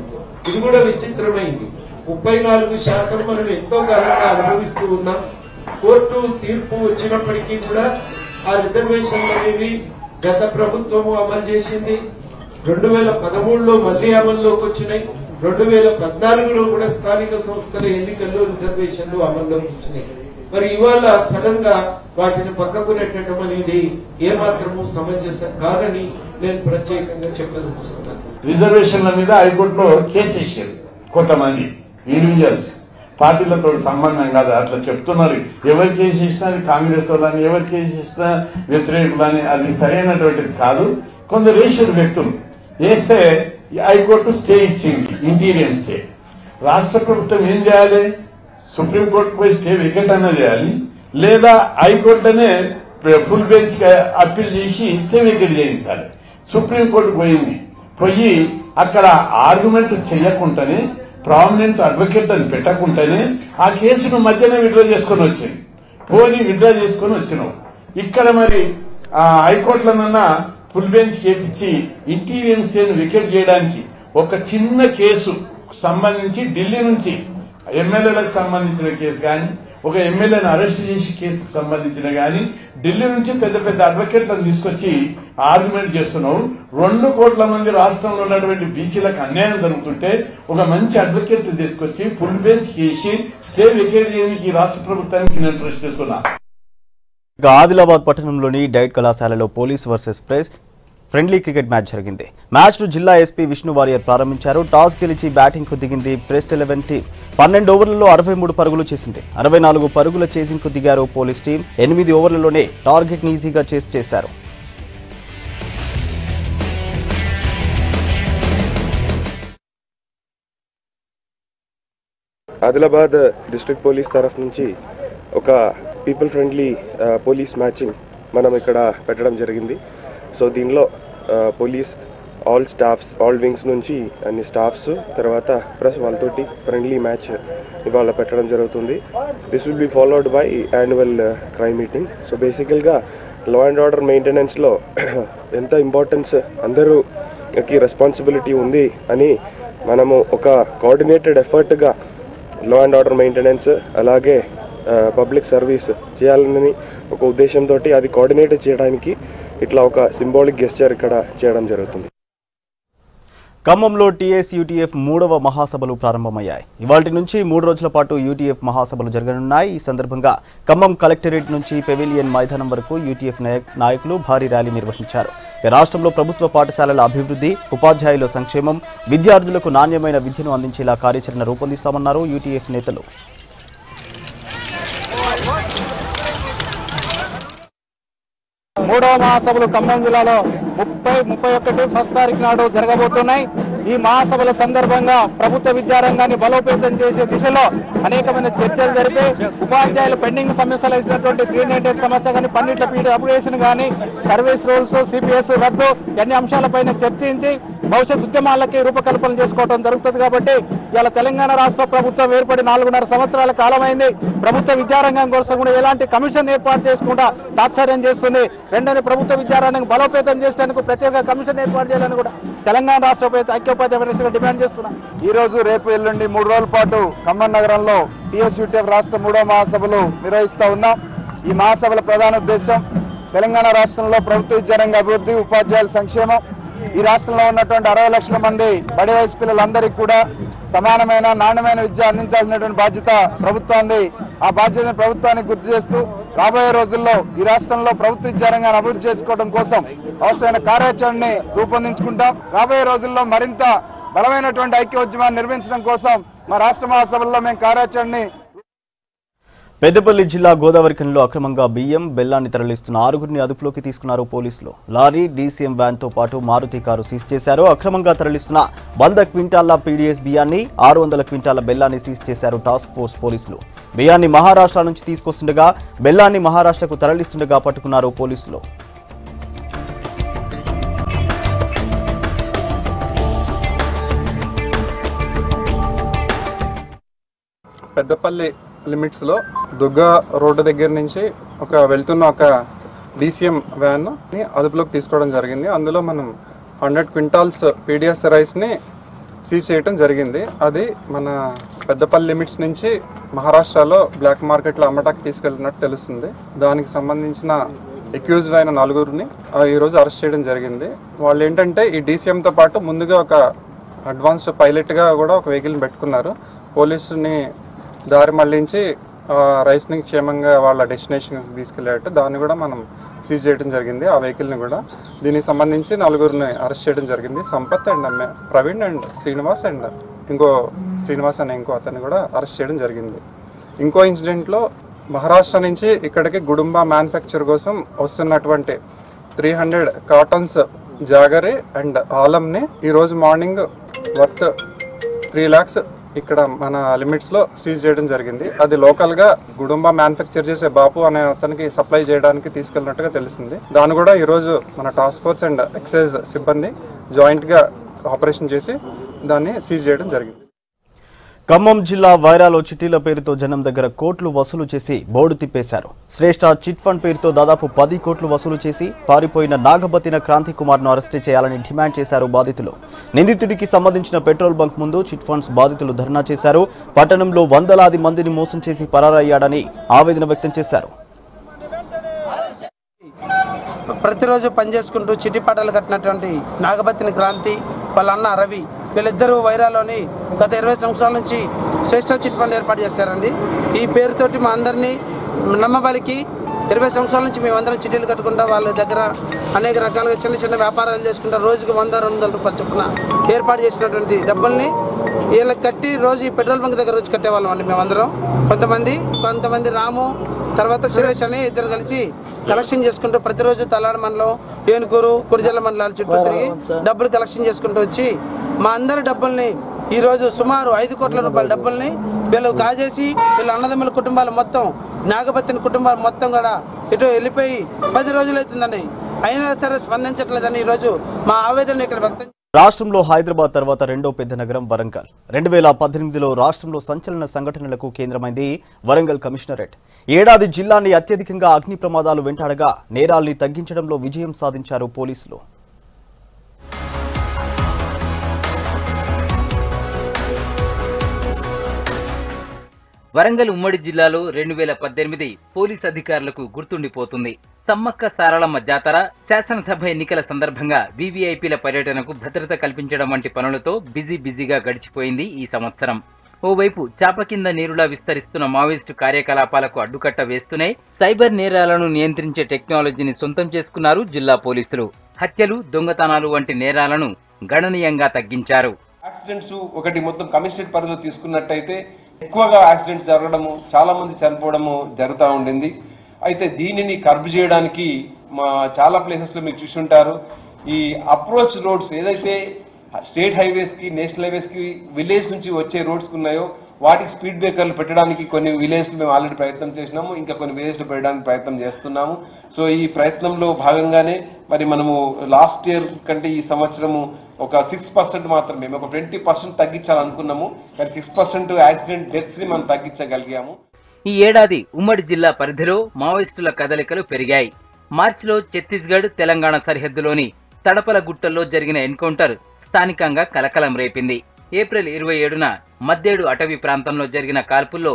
[SPEAKER 15] ఇది కూడా విచిత్రమైంది. 34% మనం ఎంతో కాలంగా అనుభవిస్తూ ఉన్నాం. కోర్టు తీర్పు వచ్చినప్పటికీ కూడా ఆ రిజర్వేషన్లు అనేవి గత ప్రభుత్వము అమలు చేసింది. 2013లో మళ్లీ అమల్లోకి వచ్చినాయి. 2014లో కూడా స్థానిక సంస్థల ఎన్నికల్లో రిజర్వేషన్లు అమల్లోకి వచ్చినాయి. మరి ఇవాళ సడన్ గా వాటిని పక్కకు నెట్టడం అనేది ఏమాత్రము సమంజసం కాదని నేను ప్రత్యేకంగా చెప్పదలుచుకున్నాను.
[SPEAKER 16] రిజర్వేషన్ల మీద హైకోర్టులో కేసు వేసారు కొంతమంది ఇండివిజువల్స్, పార్టీలతో సంబంధం కాదు అట్లా చెప్తున్నారు. ఎవరు కేసు ఇచ్చినా అది కాంగ్రెస్ వాళ్ళని, ఎవరు కేసు ఇచ్చినా వ్యతిరేకులని, అది సరైనటువంటిది కాదు. కొందరు వేసారు వ్యక్తులు, వేస్తే హైకోర్టు స్టే ఇచ్చింది, ఇంటీరియర్ స్టే. రాష్ట్ర ప్రభుత్వం ఏం చేయాలి? సుప్రీంకోర్టు పోయి స్టే వికెట్ అన్న చేయాలి, లేదా హైకోర్టునే ఫుల్ బెంచ్ అప్పీల్ చేసి స్టే వికెట్ చేయించాలి. సుప్రీంకోర్టుకు పోయి అక్కడ ఆర్గ్యుమెంట్ చేయకుండానే, ప్రామినెంట్ అడ్వకేట్ అని పెట్టకుండానే ఆ కేసును మధ్యనే విత్డ్రా చేసుకుని వచ్చింది. పోనీ విత్డ్రా చేసుకుని వచ్చినావు. ఇక్కడ మరి హైకోర్టులనన్నా ఫుల్ బెంచ్ కేపిచ్చి ఇంటీరియర్ స్టేను వికెట్ చేయడానికి ఒక చిన్న కేసు సంబంధించి ఢిల్లీ నుంచి ఎమ్మెల్యేలకు సంబంధించిన కేసు కానీ, ఒక ఎమ్మెల్యేని అరెస్ట్ చేసి కేసుకు సంబంధించిన కానీ ఢిల్లీ నుంచి పెద్ద పెద్ద అడ్వకేట్లను తీసుకొచ్చి ఆర్గ్యుమెంట్ చేస్తున్నావు. 2 కోట్ల మంది రాష్ట్రంలో ఉన్నటువంటి బీసీలకు అన్యాయం జరుగుతుంటే ఒక మంచి అడ్వకేట్ తీసుకొచ్చి ఫుల్ బెంచ్ చేసి స్టే వెకేట్ చేయడానికి రాష్ట్ర ప్రభుత్వానికి నేను ప్రశ్నిస్తున్నా.
[SPEAKER 1] ఆదిలాబాద్ పట్టణంలోని డైట్ కళాశాలలో police versus press friendly cricket match జరిగింది. మ్యాచ్ను జిల్లా ఎస్పీ విష్ణు వారియర్ ప్రారంభించారు. టాస్ గెలిచి బ్యాటింగ్కు దిగింది ప్రెస్ 11 టీం. 12 ఓవర్లలో 63 పరుగులు చేసింది. 64 పరుగుల చేసింగ్కు దిగారు పోలీస్ టీం. 8 ఓవర్లలోనే టార్గెట్ని ఈజీగా చేశారు.
[SPEAKER 17] ఆదిలాబాద్ డిస్ట్రిక్ట్ పోలీస్ తరఫు నుంచి ఒక పీపుల్ ఫ్రెండ్లీ పోలీస్ మ్యాచింగ్ మనం ఇక్కడ పెట్టడం జరిగింది. సో దీనిలో police all staffs all wings నుంచి అన్ని స్టాఫ్స్ తర్వాత ప్రెస్ వాళ్ళతోటి ఫ్రెండ్లీ మ్యాచ్ ఇవాళ పెట్టడం జరుగుతుంది. This will be followed by annual crime meeting. So బేసికల్గా లా అండ్ ఆర్డర్ మెయింటెనెన్స్లో ఎంత ఇంపార్టెన్స్ అందరూకి రెస్పాన్సిబిలిటీ ఉంది అని మనము ఒక కోఆర్డినేటెడ్ ఎఫర్ట్గా లా అండ్ ఆర్డర్ మెయింటెనెన్స్ అలాగే పబ్లిక్ సర్వీస్ చేయాలని ఒక ఉద్దేశంతో అది కోఆర్డినేట్ చేయడానికి ఇట్లా ఒక సింబాలిక్ గెస్చర్ ఇక్కడ చేయడం జరుగుతుంది.
[SPEAKER 1] ఖమ్మంలో టీఎస్ యూటీఎఫ్ 3వ మహాసభలు ప్రారంభమయ్యాయి. ఇవాల్టి నుంచి 3 రోజుల పాటు యూటీఎఫ్ మహాసభలు జరగనున్నాయి. ఈ సందర్భంగా ఖమ్మం కలెక్టరేట్ నుంచి పెవిలియన్ మైదానం వరకు యూటీఎఫ్ నాయకులు భారీ ర్యాలీ నిర్వహించారు. రాష్ట్రంలో ప్రభుత్వ పాఠశాలల అభివృద్ధి, ఉపాధ్యాయుల సంక్షేమం, విద్యార్థులకు నాణ్యమైన విద్యను అందించేలా కార్యాచరణ రూపొందిస్తామన్నారు యూటీఎఫ్ నేతలు.
[SPEAKER 18] 3వ మహాసభలు ఖమ్మం జిల్లాలో 30-31 ఫస్ట్ తారీఖు నాడు జరగబోతున్నాయి. ఈ మహాసభల సందర్భంగా ప్రభుత్వ విద్యారంగాన్ని బలోపేతం చేసే దిశలో అనేకమైన చర్చలు జరిపి ఉపాధ్యాయులు పెండింగ్ సమస్యలు వేసినటువంటి 398 సమస్య కానీ పన్నిట్ల పీడ అప్లికేషన్ కానీ సర్వీస్ రూల్స్ సిపిఎస్ రద్దు అన్ని అంశాలపైన చర్చించి భవిష్యత్ ఉద్యమాలకి రూపకల్పన చేసుకోవడం జరుగుతుంది. కాబట్టి ఇలా తెలంగాణ రాష్ట్ర ప్రభుత్వం ఏర్పడి 4.5 సంవత్సరాల కాలమైంది. ప్రభుత్వ విద్యారంగం కోసం కూడా ఎలాంటి కమిషన్ ఏర్పాటు చేసుకుంటా తాత్సర్యం చేస్తుంది. వెంటనే ప్రభుత్వ విద్యారంగం బలోపేతం చేసేందుకు ప్రత్యేక కమిషన్ ఏర్పాటు చేయాలని కూడా తెలంగాణ రాష్ట్ర ఐక్యోపాధ్యాయ డిమాండ్ చేస్తున్నాం.
[SPEAKER 19] ఈ రోజు రేపు ఎల్లుండి 3 రోజుల పాటు ఖమ్మం నగరంలో టీఎస్యూటీఎఫ్ రాష్ట్ర 3వ మహాసభలు నిర్వహిస్తూ ఉన్నాం. ఈ మహాసభల ప్రధాన ఉద్దేశం తెలంగాణ రాష్ట్రంలో ప్రభుత్వ విద్యారంగ అభివృద్ధి, ఉపాధ్యాయుల సంక్షేమం, ఈ రాష్ట్రంలో ఉన్నటువంటి 60 లక్షల మంది బడి వయసు పిల్లలందరికీ కూడా సమానమైన నాణ్యమైన విద్య అందించాల్సినటువంటి బాధ్యత ప్రభుత్వాన్ని. ఆ బాధ్యతను ప్రభుత్వానికి గుర్తు చేస్తూ రాబోయే రోజుల్లో ఈ రాష్ట్రంలో ప్రభుత్వ విద్యారంగాన్ని అభివృద్ధి చేసుకోవడం కోసం అవసరమైన కార్యాచరణని రూపొందించుకుంటాం. రాబోయే రోజుల్లో మరింత బలమైనటువంటి ఐక్యోద్యమాన్ని నిర్మించడం కోసం మా రాష్ట్ర మహాసభల్లో మేము కార్యాచరణని.
[SPEAKER 1] పెద్దపల్లి జిల్లా గోదావరిఖనిలో అక్రమంగా బియ్యం, బెల్లాన్ని తరలిస్తున్న 6గురిని అదుపులోకి తీసుకున్నారు పోలీసులు. లారీ, డీసీఎం వ్యాన్తో పాటు మారుతి కారు సీజ్ చేశారు. అక్రమంగా తరలిస్తున్న 100 క్వింటాల పీడీఎస్ బియ్యాన్ని, 600 క్వింటాల బెల్లాన్ని సీజ్ చేశారు టాస్క్ ఫోర్స్ పోలీసులు. బియ్యాన్ని మహారాష్ట్ర నుంచి తీసుకొస్తుండగా బెల్లాన్ని మహారాష్ట్రకు తరలిస్తుండగా పట్టుకున్నారు పోలీసులు.
[SPEAKER 20] పెద్దపల్లి లిమిట్స్లో దుగ్గ రోడ్డు దగ్గర నుంచి వెళ్తున్న ఒక డీసీఎం వ్యాన్ని అదుపులోకి తీసుకోవడం జరిగింది. అందులో మనం 100 క్వింటాల్స్ పీడిఎస్ రైస్ని సీజ్ చేయడం జరిగింది. అది మన పెద్దపల్లి లిమిట్స్ నుంచి మహారాష్ట్రలో బ్లాక్ మార్కెట్లో అమ్మటానికి తీసుకెళ్ళినట్టు తెలుస్తుంది. దానికి సంబంధించిన అక్యూజ్డ్ అయిన 4గురిని ఈరోజు అరెస్ట్ చేయడం జరిగింది. వాళ్ళు ఏంటంటే ఈ డీసీఎంతో పాటు ముందుగా ఒక అడ్వాన్స్ పైలట్గా కూడా ఒక వెహికల్ని పెట్టుకున్నారు. పోలీసుని దారి మళ్లించి రైస్ని క్షేమంగా వాళ్ళ డెస్టినేషన్కి తీసుకెళ్ళేటట్టు దాన్ని కూడా మనం సీజ్ చేయడం జరిగింది. ఆ వెహికల్ని కూడా దీనికి సంబంధించి 4గురిని అరెస్ట్ చేయడం జరిగింది. Sampath and Praveen and Srinivas and Srinivas అనే ఇంకో అతన్ని కూడా అరెస్ట్ చేయడం జరిగింది. ఇంకో ఇన్సిడెంట్లో మహారాష్ట్ర నుంచి ఇక్కడికి గుడుంబా మ్యానుఫ్యాక్చర్ కోసం వస్తున్నటువంటి 300 కాటన్స్ జాగరి అండ్ ఆలంని ఈరోజు మార్నింగ్ వర్త్ 3 lakhs ఇక్కడ మన లిమిట్స్లో సీజ్ చేయడం జరిగింది. అది లోకల్గా గుడుంబా మ్యానుఫ్యాక్చర్ చేసే బాపు అనే అతనికి సప్లై చేయడానికి తీసుకెళ్ళినట్టుగా తెలిసింది. దాన్ని కూడా ఈరోజు మన టాస్క్ ఫోర్స్ అండ్ ఎక్సైజ్ సిబ్బంది జాయింట్గా ఆపరేషన్ చేసి దాన్ని సీజ్ చేయడం జరిగింది.
[SPEAKER 1] ఖమ్మం జిల్లా వైరాలో చిట్టీల పేరుతో జనం దగ్గర కోట్లు వసూలు చేసి బోర్డు తిప్పేశారు. శ్రేష్ఠ చిట్ ఫండ్ పేరుతో దాదాపు 10 కోట్లు వసూలు చేసి పారిపోయిన నాగబతిన క్రాంతి కుమార్ను అరెస్టు చేయాలని డిమాండ్ చేశారు బాధితులు. నిందితుడికి సంబంధించిన పెట్రోల్ బంక్ ముందు చిట్ ఫండ్స్ బాధితులు ధర్నా చేశారు. పట్టణంలో వందలాది మందిని మోసం చేసి పరారయ్యాడని ఆవేదన వ్యక్తం చేశారు.
[SPEAKER 21] ప్రతిరోజు పనిచేసుకుంటూ చిట్టి పాటలు కట్టినటువంటి నాగబతిని క్రాంతి వాళ్ళ అన్న రవి వీళ్ళిద్దరూ వైరాలోని గత 20 సంవత్సరాల నుంచి శ్రేష్ఠ చిట్ ఫండ్ ఏర్పాటు చేశారండి. ఈ పేరుతోటి మా అందరినీ నమ్మబలికి 20 సంవత్సరాల నుంచి మేమందరం చిట్టీలు కట్టుకుంటా వాళ్ళ దగ్గర అనేక రకాలుగా చిన్న చిన్న వ్యాపారాలు చేసుకుంటా రోజుకు 100-200 రూపాయలు చొప్పున ఏర్పాటు చేసినటువంటి డబ్బుల్ని వీళ్ళకి కట్టి రోజు ఈ పెట్రోల్ బంక్ దగ్గర రోజు కట్టేవాళ్ళం అండి మేమందరం. కొంతమంది రాము తర్వాత సురేష్ అని ఇద్దరు కలిసి కలెక్షన్ చేసుకుంటూ ప్రతిరోజు తలాడ మండలం ఏనుకూరు కురిజల్ల మండలాల చుట్టూ తిరిగి డబ్బులు కలెక్షన్ చేసుకుంటూ వచ్చి మా అందరి డబ్బుల్ని ఈరోజు సుమారు 5 కోట్ల రూపాయల డబ్బుల్ని వీళ్ళు కాజేసి వీళ్ళ అన్నదమ్ముల కుటుంబాలు మొత్తం నాగబతిని కుటుంబాలు మొత్తం కూడా ఇటు వెళ్ళిపోయి 10 రోజులు అవుతుందండి. అయినా సరే స్పందించట్లేదని ఈరోజు మా ఆవేదన ఇక్కడ వ్యక్తం.
[SPEAKER 1] రాష్ట్రంలో హైదరాబాద్ తర్వాత రెండో పెద్ద నగరం వరంగల్. 2018లో రాష్ట్రంలో సంచలన సంఘటనలకు కేంద్రమైంది వరంగల్ కమిషనరేట్. ఏడాది జిల్లాని అత్యధికంగా అగ్ని ప్రమాదాలు వెంటాడగా నేరాల్ని తగ్గించడంలో విజయం సాధించారు పోలీసులు.
[SPEAKER 22] వరంగల్ ఉమ్మడి జిల్లాలో 2018 పోలీస్ అధికారులకు గుర్తుండిపోతుంది. సమ్మక్క సారళమ్మ జాతర, శాసనసభ ఎన్నికల సందర్భంగా వీవీఐపీల పర్యటనకు భద్రత కల్పించడం వంటి పనులతో బిజీగా గడిచిపోయింది ఈ సంవత్సరం. ఓవైపు చాప కింద నీరులా విస్తరిస్తున్న మావోయిస్టు కార్యకలాపాలకు అడ్డుకట్ట వేస్తూనే సైబర్ నేరాలను నియంత్రించే టెక్నాలజీని సొంతం చేసుకున్నారు జిల్లా పోలీసులు. హత్యలు, దొంగతనాలు వంటి నేరాలను గణనీయంగా తగ్గించారు.
[SPEAKER 23] యాక్సిడెంట్స్ ఒకటి మొత్తం కమిషనరేట్ పరిధిలో తీసుకున్నట్టయితే ఎక్కువగా యాక్సిడెంట్స్ జరగడము, చాలా మంది చనిపోవడము జరుగుతూ ఉండింది. అయితే దీనిని కర్బ్ చేయడానికి మా చాలా ప్లేసెస్లో మీరు చూసుంటారు, ఈ అప్రోచ్ రోడ్స్ ఏదైతే స్టేట్ హైవేస్కి, నేషనల్ హైవేస్కి విలేజ్ నుంచి వచ్చే రోడ్స్కి ఉన్నాయో వాటికి స్పీడ్ బ్రేకర్లు పెట్టడానికి కొన్ని విలేజ్లు మేము ఆల్రెడీ ప్రయత్నం చేసినాము, ఇంకా కొన్ని విలేజ్లు పెట్టడానికి ప్రయత్నం చేస్తున్నాము. సో ఈ ప్రయత్నంలో భాగంగానే మరి మనము లాస్ట్ ఇయర్ కంటే ఈ సంవత్సరము ఒక 6% మాత్రమే, మేము ఒక 20% తగ్గించాలనుకున్నాము, కానీ 6% యాక్సిడెంట్ డెత్స్ని మనం తగ్గించగలిగాము.
[SPEAKER 22] ఈ ఏడాది ఉమ్మడి జిల్లా పరిధిలో మావోయిస్టుల కదలికలు పెరిగాయి. మార్చిలో ఛత్తీస్గఢ్, తెలంగాణ సరిహద్దులోని తడపల గుట్టల్లో జరిగిన ఎన్కౌంటర్ స్థానికంగా కలకలం రేపింది. ఏప్రిల్ 27న మద్దేడు అటవీ ప్రాంతంలో జరిగిన కాల్పుల్లో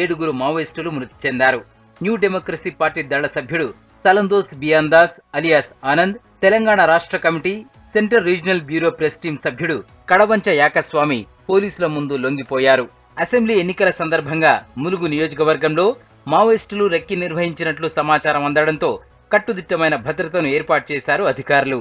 [SPEAKER 22] 7 మావోయిస్టులు మృతి చెందారు. న్యూ డెమోక్రసీ పార్టీ దళ సభ్యుడు సలందోస్ బియాందాస్ అలియాస్ ఆనంద్, తెలంగాణ రాష్ట్ర committee central regional bureau press team సభ్యుడు కడవంచ యాకస్వామి పోలీసుల ముందు లొంగిపోయారు. అసెంబ్లీ ఎన్నికల సందర్భంగా ములుగు నియోజకవర్గంలో మావోయిస్టులు రెక్కి నిర్వహించినట్లు సమాచారం అందడంతో కట్టుదిట్టమైన భద్రతను ఏర్పాటు చేశారు అధికారులు.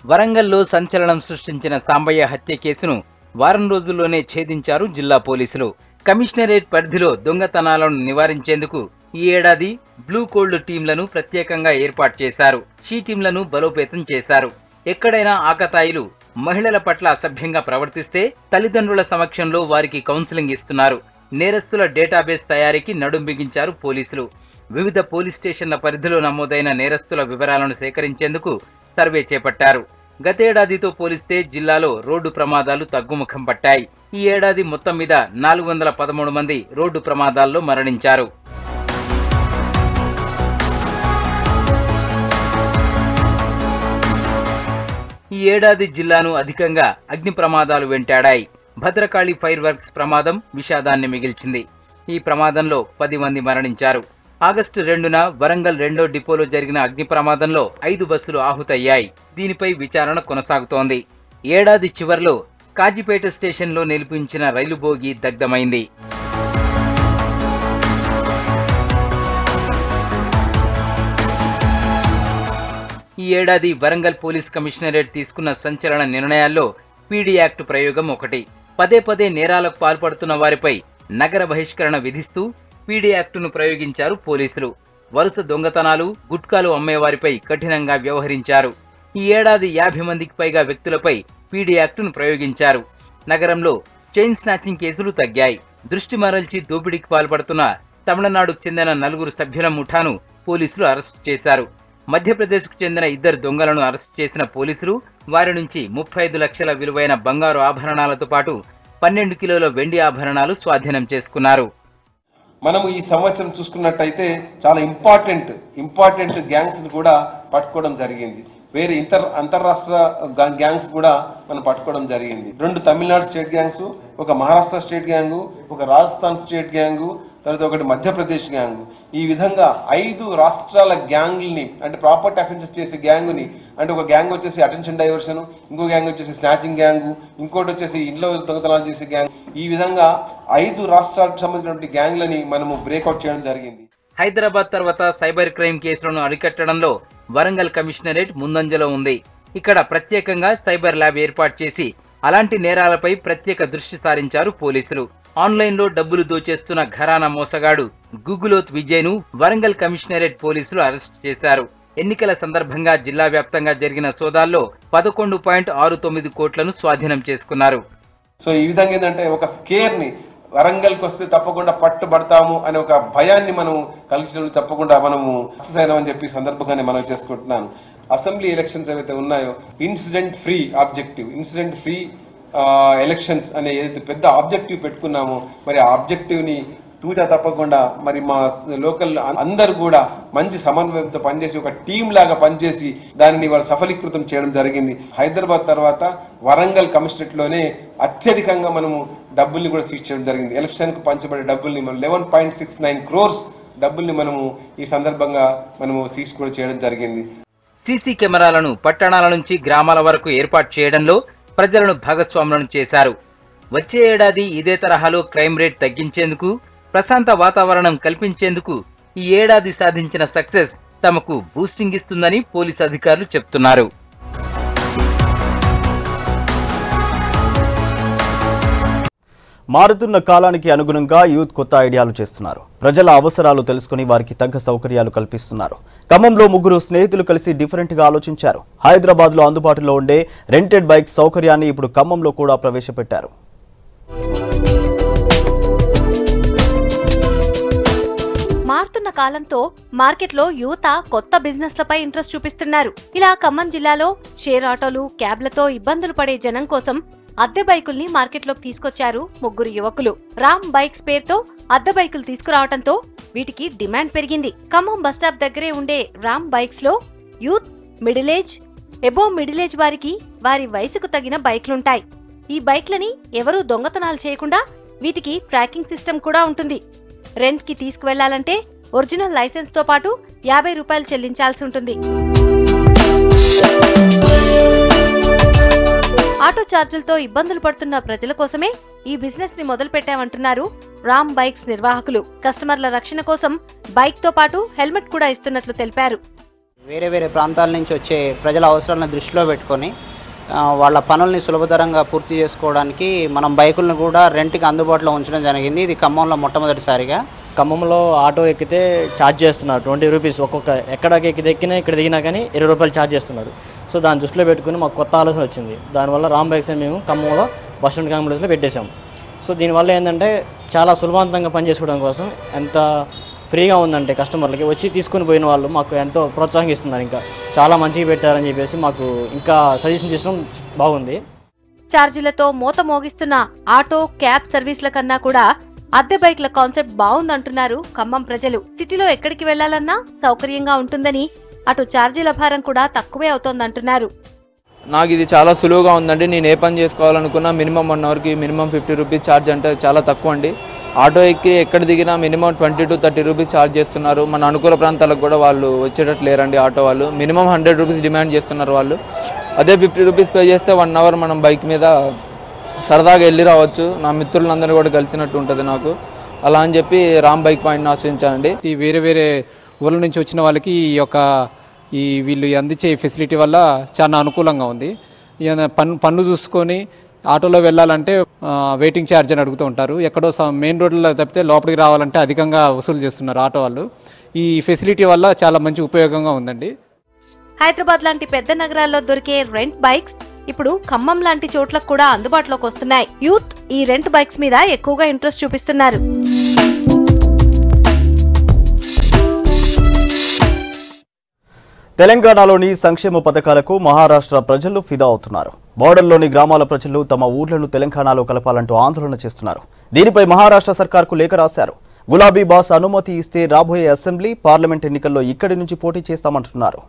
[SPEAKER 22] వరంగల్లో సంచలనం సృష్టించిన సాంబయ్య హత్య కేసును వారం రోజుల్లోనే ఛేదించారు జిల్లా పోలీసులు. కమిషనరేట్ పరిధిలో దొంగతనాలను నివారించేందుకు ఈ ఏడాది బ్లూ కోల్డ్ టీంలను ప్రత్యేకంగా ఏర్పాటు చేశారు. షీ టీంలను బలోపేతం చేశారు. ఎక్కడైనా ఆకతాయిలు మహిళల పట్ల అసభ్యంగా ప్రవర్తిస్తే తల్లిదండ్రుల సమక్షంలో వారికి కౌన్సిలింగ్ ఇస్తున్నారు. నేరస్తుల డేటాబేస్ తయారీకి నడుం బిగించారు పోలీసులు. వివిధ పోలీస్ స్టేషన్ల పరిధిలో నమోదైన నేరస్తుల వివరాలను సేకరించేందుకు సర్వే చేపట్టారు. గతేడాదితో పోలిస్తే జిల్లాలో రోడ్డు ప్రమాదాలు తగ్గుముఖం పట్టాయి. ఈ ఏడాది మొత్తం మీద 413 మంది రోడ్డు ప్రమాదాల్లో మరణించారు. ఈ ఏడాది జిల్లాను అధికంగా అగ్ని ప్రమాదాలు వెంటాడాయి. భద్రకాళి ఫైర్ వర్క్స్ ప్రమాదం విషాదాన్ని మిగిల్చింది. ఈ ప్రమాదంలో 10 మంది మరణించారు. ఆగస్టు 2న వరంగల్ 2వ డిపోలో జరిగిన అగ్ని ప్రమాదంలో 5 బస్సులు ఆహుతయ్యాయి. దీనిపై విచారణ కొనసాగుతోంది. ఏడాది చివర్లో కాజీపేట స్టేషన్లో నిలిపించిన రైలు బోగి దగ్ధమైంది. ఈ ఏడాది వరంగల్ పోలీస్ కమిషనరేట్ తీసుకున్న సంచలన నిర్ణయాల్లో పీడీ యాక్ట్ ప్రయోగం ఒకటి. పదే నేరాలకు పాల్పడుతున్న వారిపై నగర బహిష్కరణ విధిస్తూ పీడీ యాక్టును ప్రయోగించారు పోలీసులు. వరుస దొంగతనాలు, గుట్కాలు అమ్మేవారిపై కఠినంగా వ్యవహరించారు. ఈ ఏడాది 50 మందికి పైగా వ్యక్తులపై పీడీ యాక్టును ప్రయోగించారు. నగరంలో చైన్ స్నాచింగ్ కేసులు తగ్గాయి. దృష్టి మరల్చి దోపిడీకి పాల్పడుతున్న తమిళనాడుకు చెందిన 4 సభ్యుల ముఠాను పోలీసులు అరెస్టు చేశారు. మధ్యప్రదేశ్కు చెందిన 2 దొంగలను అరెస్టు చేసిన పోలీసులు వారి నుంచి 35 లక్షల విలువైన బంగారు ఆభరణాలతో పాటు 12 కిలోల వెండి ఆభరణాలు స్వాధీనం చేసుకున్నారు.
[SPEAKER 23] మనము ఈ సంవత్సరం చూసుకున్నట్టయితే చాలా ఇంపార్టెంట్ గ్యాంగ్స్ కూడా పట్టుకోవడం జరిగింది. వేరే అంతర్రాష్ట్ర గ్యాంగ్స్ కూడా మనం పట్టుకోవడం జరిగింది. 2 తమిళనాడు స్టేట్ గ్యాంగ్స్, ఒక మహారాష్ట్ర స్టేట్ గ్యాంగు, ఒక రాజస్థాన్ స్టేట్ గ్యాంగు, తర్వాత ఒకటి మధ్యప్రదేశ్ గ్యాంగు. ఈ విధంగా 5 రాష్ట్రాల గ్యాంగుల్ని అంటే ప్రాపర్టీ అఫెన్సెస్ చేసే గ్యాంగుని, అంటే ఒక గ్యాంగ్ వచ్చేసి అటెన్షన్ డైవర్షన్, ఇంకో గ్యాంగ్ వచ్చేసి స్నాచింగ్ గ్యాంగు, ఇంకోటి వచ్చేసి ఇంట్లో దొంగతనాలు చేసే గ్యాంగ్. ఈ విధంగా 5 రాష్ట్రాలకు సంబంధించినటువంటి గ్యాంగ్లని మనము బ్రేక్అవుట్ చేయడం జరిగింది.
[SPEAKER 22] హైదరాబాద్ తర్వాత సైబర్ క్రైమ్ కేసులను అరికట్టడంలో వరంగల్ కమిషనరేట్ ముందంజలో ఉంది. ఇక్కడ ప్రత్యేకంగా సైబర్ ల్యాబ్ ఏర్పాటు చేసి అలాంటి నేరాలపై ప్రత్యేక దృష్టి సారించారు పోలీసులు. ఆన్లైన్లో డబ్బులు దోచేస్తున్న ఘరానా మోసగాడు గూగులోత్ విజయ్ను వరంగల్ కమిషనరేట్ పోలీసులు అరెస్ట్ చేశారు. ఎన్నికల సందర్భంగా జిల్లా వ్యాప్తంగా జరిగిన సోదాల్లో 11.69 కోట్లను స్వాధీనం చేసుకున్నారు.
[SPEAKER 23] సో ఈ విధంగా ఏంటంటే ఒక స్కేర్ని వరంగల్కి వస్తే తప్పకుండా పట్టుబడతాము అనే ఒక భయాన్ని మనం కలిగించడం తప్పకుండా మనము సక్సెస్ అయినామని చెప్పి సందర్భంగానే మనం చేసుకుంటున్నాను. అసెంబ్లీ ఎలక్షన్స్ ఏవైతే ఉన్నాయో ఇన్సిడెంట్ ఫ్రీ ఎలక్షన్స్ అనే ఏదైతే పెద్ద ఆబ్జెక్టివ్ పెట్టుకున్నామో మరి ఆ ఆబ్జెక్టివ్ని తూచా తప్పకుండా మరి మా లోకల్ అందరూ కూడా మంచి సమన్వయంతో పనిచేసి ఒక టీం లాగా పనిచేసి దానిని వాళ్ళు సఫలీకృతం చేయడం జరిగింది. హైదరాబాద్ తర్వాత వరంగల్ కమిషనరేట్లోనే అత్యధికంగా మనము డబ్బుల్ని కూడా సీజ్ చేయడం జరిగింది. ఎలక్షన్కు పంచబడే డబ్బుల్ని మనం 11.69 crores డబ్బుల్ని మనము ఈ సందర్భంగా మనము సీజ్ కూడా చేయడం జరిగింది.
[SPEAKER 22] సీసీ కెమెరాలను పట్టణాల నుంచి గ్రామాల వరకు ఏర్పాటు చేయడంలో ప్రజలను భాగస్వాములను చేశారు. వచ్చే ఏడాది ఇదే తరహాలో క్రైమ్ రేట్ తగ్గించేందుకు, ప్రశాంత వాతావరణం కల్పించేందుకు ఈ ఏడాది సాధించిన సక్సెస్ తమకు బూస్టింగ్ ఇస్తుందని పోలీసు అధికారులు చెప్తున్నారు.
[SPEAKER 1] మారుతున్న కాలానికి అనుగుణంగా యూత్ కొత్త ఐడియాలు చేస్తున్నారు. ప్రజల అవసరాలు తెలుసుకుని వారికి తగ్గ సౌకర్యాలు కల్పిస్తున్నారు. ఖమ్మంలో 3 స్నేహితులు కలిసి డిఫరెంట్ గా ఆలోచించారు. హైదరాబాద్ లో అందుబాటులో ఉండే రెంటెడ్ బైక్ సౌకర్యాన్ని ఇప్పుడు ఖమ్మంలో కూడా ప్రవేశపెట్టారు.
[SPEAKER 2] మారుతున్న కాలంతో మార్కెట్లో యువత కొత్త బిజినెస్లపై ఇంట్రెస్ట్ చూపిస్తున్నారు. ఇలా ఖమ్మం జిల్లాలో షేర్ ఆటోలు, క్యాబ్లతో ఇబ్బందులు పడే జనం కోసం అద్దె బైకుల్ని మార్కెట్లోకి తీసుకొచ్చారు 3 యువకులు. రామ్ బైక్స్ పేరుతో అద్దె బైకులు తీసుకురావడంతో వీటికి డిమాండ్ పెరిగింది. ఖమ్మం బస్టాప్ దగ్గరే ఉండే రామ్ బైక్స్ లో youth, middle age, above middle age వారికి వారి వయసుకు తగిన బైక్లుంటాయి. ఈ బైక్లని ఎవరూ దొంగతనాలు చేయకుండా వీటికి ట్రాకింగ్ సిస్టమ్ కూడా ఉంటుంది. రెంట్ కి తీసుకువెళ్లాలంటే ఒరిజినల్ లైసెన్స్ తో పాటు 50 రూపాయలు చెల్లించాల్సి ఉంటుంది. ఆటో ఛార్జీలతో ఇబ్బందులు పడుతున్న ప్రజల కోసమే ఈ బిజినెస్ ని మొదలు పెట్టామంటున్నారు రామ్ బైక్స్ నిర్వాహకులు. కస్టమర్ల రక్షణ కోసం బైక్ తో పాటు హెల్మెట్ కూడా ఇస్తున్నట్లు తెలిపారు.
[SPEAKER 4] వేరే ప్రాంతాల నుంచి వచ్చే ప్రజల అవసరాలను దృష్టిలో పెట్టుకొని వాళ్ళ పనుల్ని సులభతరంగా పూర్తి చేసుకోవడానికి మనం బైకులను కూడా రెంట్కి అందుబాటులో ఉంచడం జరిగింది. ఇది ఖమ్మంలో మొట్టమొదటిసారిగా.
[SPEAKER 5] ఖమ్మంలో ఆటో ఎక్కితే ఛార్జ్ చేస్తున్నారు 20 రూపీస్. ఒక్కొక్క ఎక్కడికి ఎక్కినా ఇక్కడ దిగినా కానీ 20 రూపాయలు ఛార్జ్ చేస్తున్నారు. సో దాన్ని దృష్టిలో పెట్టుకుని మాకు కొత్త ఆలోచన వచ్చింది. దానివల్ల రామ్ బైక్స్ అని మేము ఖమ్మంలో బస్ స్టాండ్ కాంప్లెక్స్లో పెట్టేశాం. సో దీనివల్ల ఏంటంటే చాలా సులభవంతంగా పనిచేసుకోవడం కోసం ఎంత ఫ్రీగా ఉందంటే కస్టమర్లకి వచ్చి తీసుకుని పోయిన వాళ్ళు మాకు ఎంతో ప్రోత్సాహం ఇస్తున్నారు. ఇంకా చాలా మంచిగా పెట్టారని చెప్పేసి మాకు ఇంకా సజెషన్ చేయడం బాగుంది.
[SPEAKER 2] ఛార్జీలతో మోత మోగిస్తున్న ఆటో, క్యాబ్ సర్వీసుల కన్నా కూడా అద్దె బైక్ల కాన్సెప్ట్ బాగుందంటున్నారు ఖమ్మం ప్రజలు. సిటీలో ఎక్కడికి వెళ్లాలన్నా సౌకర్యంగా ఉంటుందని, అటు ఛార్జీల భారం కూడా తక్కువే అవుతోందంటున్నారు.
[SPEAKER 24] నాకు ఇది చాలా సులువుగా ఉందండి. నేను ఏ పని చేసుకోవాలనుకున్నా మినిమం 1 అవర్కి మినిమం 50 రూపీస్ ఛార్జ్ అంటే చాలా తక్కువ అండి. ఆటో ఎక్కి ఎక్కడ దిగినా మినిమం 20 to 30 రూపీస్ ఛార్జ్ చేస్తున్నారు. మన అనుకూల ప్రాంతాలకు కూడా వాళ్ళు వచ్చేటట్టు లేరండి. ఆటో వాళ్ళు మినిమం 100 రూపీస్ డిమాండ్ చేస్తున్నారు వాళ్ళు. అదే 50 రూపీస్ పే చేస్తే 1 అవర్ మనం బైక్ మీద సరదాగా వెళ్ళి రావచ్చు. నా మిత్రులందరూ కూడా కలిసినట్టు ఉంటుంది నాకు. అలా అని చెప్పి రామ్ బైక్ పాయింట్ని ఆశ్రయించానండి.
[SPEAKER 25] ఈ వేరే ఊళ్ళ నుంచి వచ్చిన వాళ్ళకి వీళ్ళు అందించే ఫెసిలిటీ వల్ల చాలా అనుకూలంగా ఉంది. పన్ను చూసుకొని ఆటోలో వెళ్ళాలంటే వెయిటింగ్ ఛార్జ్ అని అడుగుతూ ఉంటారు. ఎక్కడో మెయిన్ రోడ్లో తప్పితే లోపలికి రావాలంటే అధికంగా వసూలు చేస్తున్నారు ఆటో వాళ్ళు. ఈ ఫెసిలిటీ వల్ల చాలా మంచి ఉపయోగంగా ఉందండి.
[SPEAKER 2] హైదరాబాద్ లాంటి పెద్ద నగరాల్లో దొరికే రెంట్ బైక్స్ ఇప్పుడు ఖమ్మం లాంటి చోట్లకు కూడా అందుబాటులోకి వస్తున్నాయి. యూత్ ఈ రెంట్ బైక్స్ మీద ఎక్కువగా ఇంట్రెస్ట్ చూపిస్తున్నారు.
[SPEAKER 1] తెలంగాణలోని సంక్షేమ పథకాలకు మహారాష్ట్ర ప్రజలు ఫిదా అవుతున్నారు. బోర్డర్లోని గ్రామాల ప్రజలు తమ ఊర్లను తెలంగాణలో కలపాలంటూ ఆందోళన చేస్తున్నారు. దీనిపై మహారాష్ట్ర సర్కార్కు లేఖ రాశారు. గులాబీ బాస్ అనుమతి ఇస్తే రాబోయే అసెంబ్లీ, పార్లమెంట్ ఎన్నికల్లో ఇక్కడి నుంచి పోటీ చేస్తామంటున్నారు.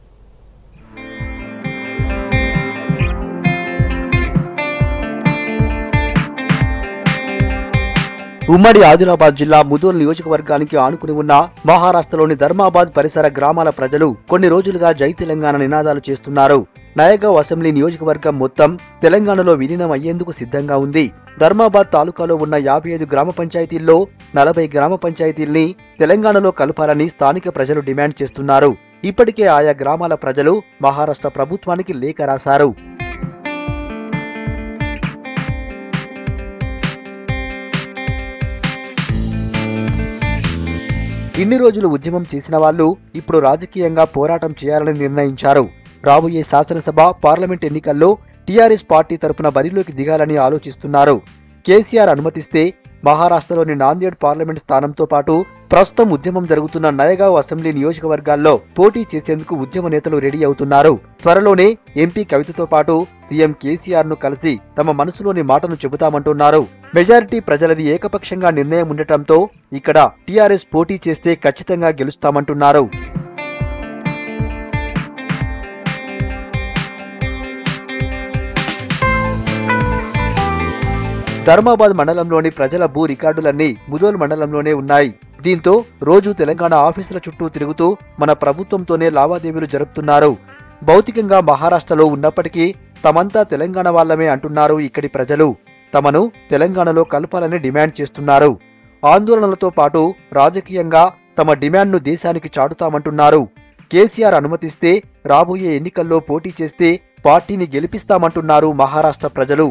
[SPEAKER 3] ఉమ్మడి ఆదిలాబాద్ జిల్లా ముదోల్ నియోజకవర్గానికి ఆనుకుని ఉన్న మహారాష్ట్రలోని ధర్మాబాద్ పరిసర గ్రామాల ప్రజలు కొన్ని రోజులుగా జై తెలంగాణ నినాదాలు చేస్తున్నారు. నయగావ్ అసెంబ్లీ నియోజకవర్గం మొత్తం తెలంగాణలో విలీనం అయ్యేందుకు సిద్ధంగా ఉంది. ధర్మాబాద్ తాలూకాలో ఉన్న 55 గ్రామ పంచాయతీల్లో 40 గ్రామ పంచాయతీల్ని తెలంగాణలో కలపాలని స్థానిక ప్రజలు డిమాండ్ చేస్తున్నారు. ఇప్పటికే ఆయా గ్రామాల ప్రజలు మహారాష్ట్ర ప్రభుత్వానికి లేఖ రాశారు. ఇన్ని రోజులు ఉద్యమం చేసిన వాళ్ళు ఇప్పుడు రాజకీయంగా పోరాటం చేయాలని నిర్ణయించారు. రాబోయే శాసనసభ, పార్లమెంట్ ఎన్నికల్లో టీఆర్ఎస్ పార్టీ తరపున బరిలోకి దిగాలని ఆలోచిస్తున్నారు. కేసీఆర్ అనుమతిస్తే మహారాష్ట్రలోని నాందేడ్ పార్లమెంట్ స్థానంతో పాటు ప్రస్తుతం ఉద్యమం జరుగుతున్న నయగావ్ అసెంబ్లీ నియోజకవర్గాల్లో పోటీ చేసేందుకు ఉద్యమ నేతలు రెడీ అవుతున్నారు. త్వరలోనే ఎంపీ కవితతో పాటు సీఎం కేసీఆర్ ను కలిసి తమ మనసులోని మాటను చెబుతామంటున్నారు. మెజారిటీ ప్రజలది ఏకపక్షంగా నిర్ణయం ఉండటంతో ఇక్కడ టీఆర్ఎస్ పోటీ చేస్తే ఖచ్చితంగా గెలుస్తామంటున్నారు. ధర్మాబాద్ మండలంలోని ప్రజల భూ రికార్డులన్నీ ముదోల్ మండలంలోనే ఉన్నాయి. దీంతో రోజు తెలంగాణ ఆఫీసుల చుట్టూ తిరుగుతూ మన ప్రభుత్వంతోనే లావాదేవీలు జరుపుతున్నారు. భౌతికంగా మహారాష్ట్రలో ఉన్నప్పటికీ తమంతా తెలంగాణ వాళ్లమే అంటున్నారు ఇక్కడి ప్రజలు. తమను తెలంగాణలో కలపాలని డిమాండ్ చేస్తున్నారు. ఆందోళనలతో పాటు రాజకీయంగా తమ డిమాండ్ను దేశానికి చాటుతామంటున్నారు. కేసీఆర్ అనుమతిస్తే రాబోయే ఎన్నికల్లో పోటీ చేస్తే పార్టీని గెలిపిస్తామంటున్నారు మహారాష్ట్ర ప్రజలు.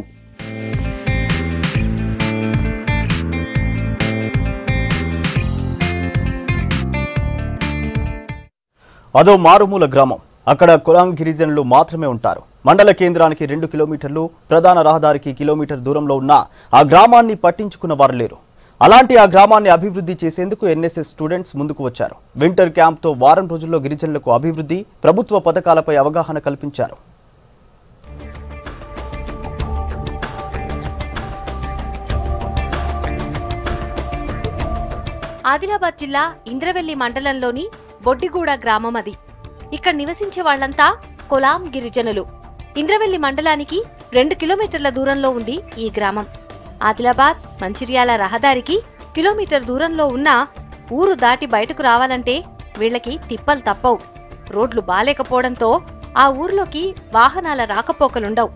[SPEAKER 1] అదో మారుమూల గ్రామం. అక్కడ కులాం గిరిజనులు మాత్రమే ఉంటారు. మండల కేంద్రానికి 2 కిలోమీటర్లు, ప్రధాన రహదారికి కిలోమీటర్ దూరంలో ఉన్న ఆ గ్రామాన్ని పట్టించుకున్న వారు లేరు. అలాంటి ఆ గ్రామాన్ని అభివృద్ధి చేసేందుకు ఎన్ఎస్ఎస్ స్టూడెంట్స్ ముందుకు వచ్చారు. వింటర్ క్యాంప్తో వారం రోజుల్లో గిరిజనులకు అభివృద్ధి, ప్రభుత్వ పథకాలపై అవగాహన కల్పించారు.
[SPEAKER 2] ఆదిలాబాద్ జిల్లా ఇంద్రవెల్లి మండలంలోని బొడ్డిగూడ గ్రామం అది. ఇక్కడ నివసించే వాళ్లంతా కొలాం గిరిజనులు. ఇంద్రవెల్లి మండలానికి 2 కిలోమీటర్ల దూరంలో ఉంది ఈ గ్రామం. ఆదిలాబాద్ మంచిర్యాల రహదారికి కిలోమీటర్ దూరంలో ఉన్న ఊరు దాటి బయటకు రావాలంటే వీళ్లకి తిప్పలు తప్పవు. రోడ్లు బాలేకపోవడంతో ఆ ఊర్లోకి వాహనాల రాకపోకలుండవు.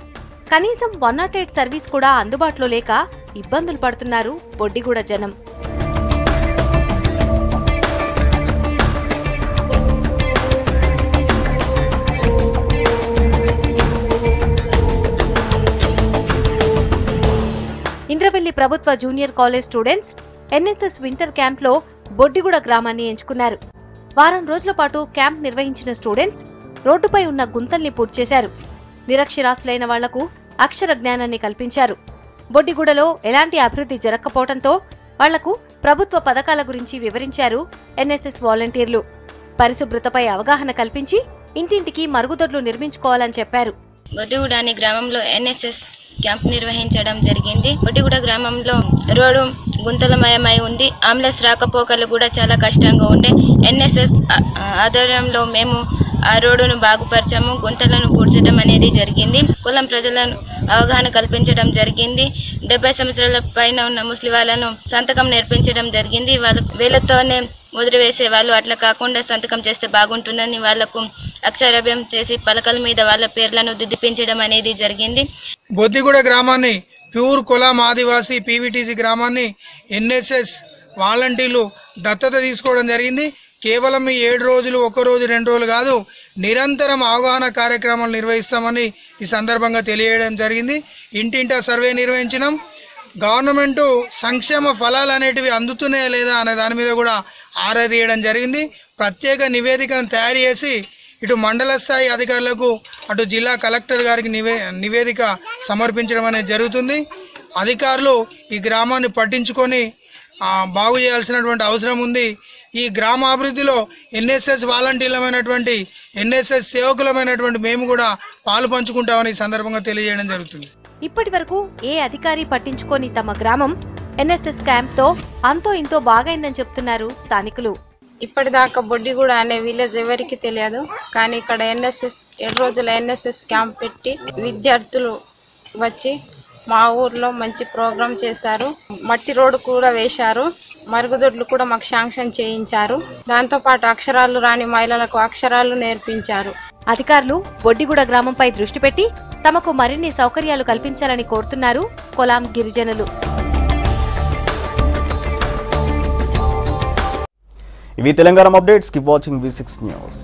[SPEAKER 2] కనీసం 108 సర్వీస్ కూడా అందుబాటులో లేక ఇబ్బందులు పడుతున్నారు బొడ్డిగూడ జనం. ఇంద్రవెల్లి ప్రభుత్వ junior college students NSS winter క్యాంప్లో బొడ్డిగూడ గ్రామాన్ని ఎంచుకున్నారు. వారం రోజుల పాటు క్యాంప్ నిర్వహించిన స్టూడెంట్స్ రోడ్డుపై ఉన్న గుంతల్ని పూడ్చేశారు. నిరక్షరాస్యులైన వాళ్లకు అక్షర జ్ఞానాన్ని కల్పించారు. బొడ్డిగూడలో ఎలాంటి అభివృద్ధి జరగకపోవడంతో వాళ్లకు ప్రభుత్వ పథకాల గురించి వివరించారు ఎన్ఎస్ఎస్ వాలంటీర్లు. పరిశుభ్రతపై అవగాహన కల్పించి ఇంటింటికి మరుగుదొడ్లు నిర్మించుకోవాలని చెప్పారు.
[SPEAKER 6] బొడ్డిగూడ అనే గ్రామంలో ఎన్ఎస్ఎస్ క్యాంప్ నిర్వహించడం జరిగింది. బొడ్డిగూడ గ్రామంలో రోడ్డు గుంతలమయమై ఉంది. అంబులెన్స్ రాకపోకలు కూడా చాలా కష్టంగా ఉండే. ఎన్ఎస్ఎస్ ఆధ్వర్యంలో మేము ఆ రోడ్డును బాగుపరచాము. గుంతలను పూడ్చడం అనేది జరిగింది. కులం ప్రజలను అవగాహన కల్పించడం జరిగింది. 70 సంవత్సరాల పైన ఉన్న ముస్లిం వాళ్ళను సంతకం నేర్పించడం జరిగింది. వీళ్ళతోనే ముద్ర వేసే వాళ్ళు అట్లా కాకుండా సంతకం చేస్తే బాగుంటుందని వాళ్లకు అక్షరాభ్యాసం చేసి పలకల మీద వాళ్ళ పేర్లను దిద్దిపించడం అనేది జరిగింది.
[SPEAKER 21] బొద్దిగూడ గ్రామాన్ని ప్యూర్ కులాం ఆదివాసీ పీవీటీసీ గ్రామాన్ని ఎన్ఎస్ఎస్ వాలంటీర్లు దత్తత తీసుకోవడం జరిగింది. కేవలం ఈ 7 రోజులు, 1 రోజు, 2 రోజులు కాదు, నిరంతరం అవగాహన కార్యక్రమాలు నిర్వహిస్తామని ఈ సందర్భంగా తెలియజేయడం జరిగింది. ఇంటింటా సర్వే నిర్వహించినాం. గవర్నమెంట్ సంక్షేమ ఫలాలు అనేటివి అందుతున్నాయా లేదా అనే దాని మీద కూడా ఆరా తీయడం జరిగింది. ప్రత్యేక నివేదికను తయారు చేసి ఇటు మండల స్థాయి అధికారులకు అటు జిల్లా కలెక్టర్ గారికి నివేదిక సమర్పించడం అనేది జరుగుతుంది. అధికారులు ఈ గ్రామాన్ని పట్టించుకొని బాగు చేయాల్సినటువంటి అవసరం ఉంది. ఈ గ్రామాభివృద్ధిలో ఎన్ఎస్ఎస్ వాలంటీర్లమైనటువంటి ఎన్ఎస్ఎస్ సేవకులమైనటువంటి మేము కూడా పాలు పంచుకుంటామని ఈ సందర్భంగా తెలియజేయడం జరుగుతుంది.
[SPEAKER 2] ఇప్పటి వరకు ఏ అధికారి పట్టించుకోని తమ గ్రామం ఎన్ఎస్ఎస్ క్యాంప్ తో అంతో ఇంతో బాగైందని చెప్తున్నారు స్థానికులు.
[SPEAKER 7] ఇప్పటిదాకా బొడ్డిగూడ అనే విలేజ్ ఎవరికి తెలియదు, కానీ ఇక్కడ ఎన్ఎస్ఎస్ 7 రోజుల ఎన్ఎస్ఎస్ క్యాంప్ పెట్టి విద్యార్థులు వచ్చి మా ఊర్లో మంచి ప్రోగ్రాం చేశారు. మట్టి రోడ్డు కూడా వేశారు, మరుగుదొడ్లు కూడా మాకు శాంక్షన్ చేయించారు. దాంతోపాటు అక్షరాలు రాని మహిళలకు అక్షరాలు నేర్పించారు.
[SPEAKER 2] అధికారులు బొడ్డిగూడ గ్రామంపై దృష్టి పెట్టి తమకు మరిన్ని సౌకర్యాలు కల్పించాలని కోరుతున్నారు కొలాం గిరిజనులు.
[SPEAKER 1] ఇవి Telangana updates. Keep watching V6 news.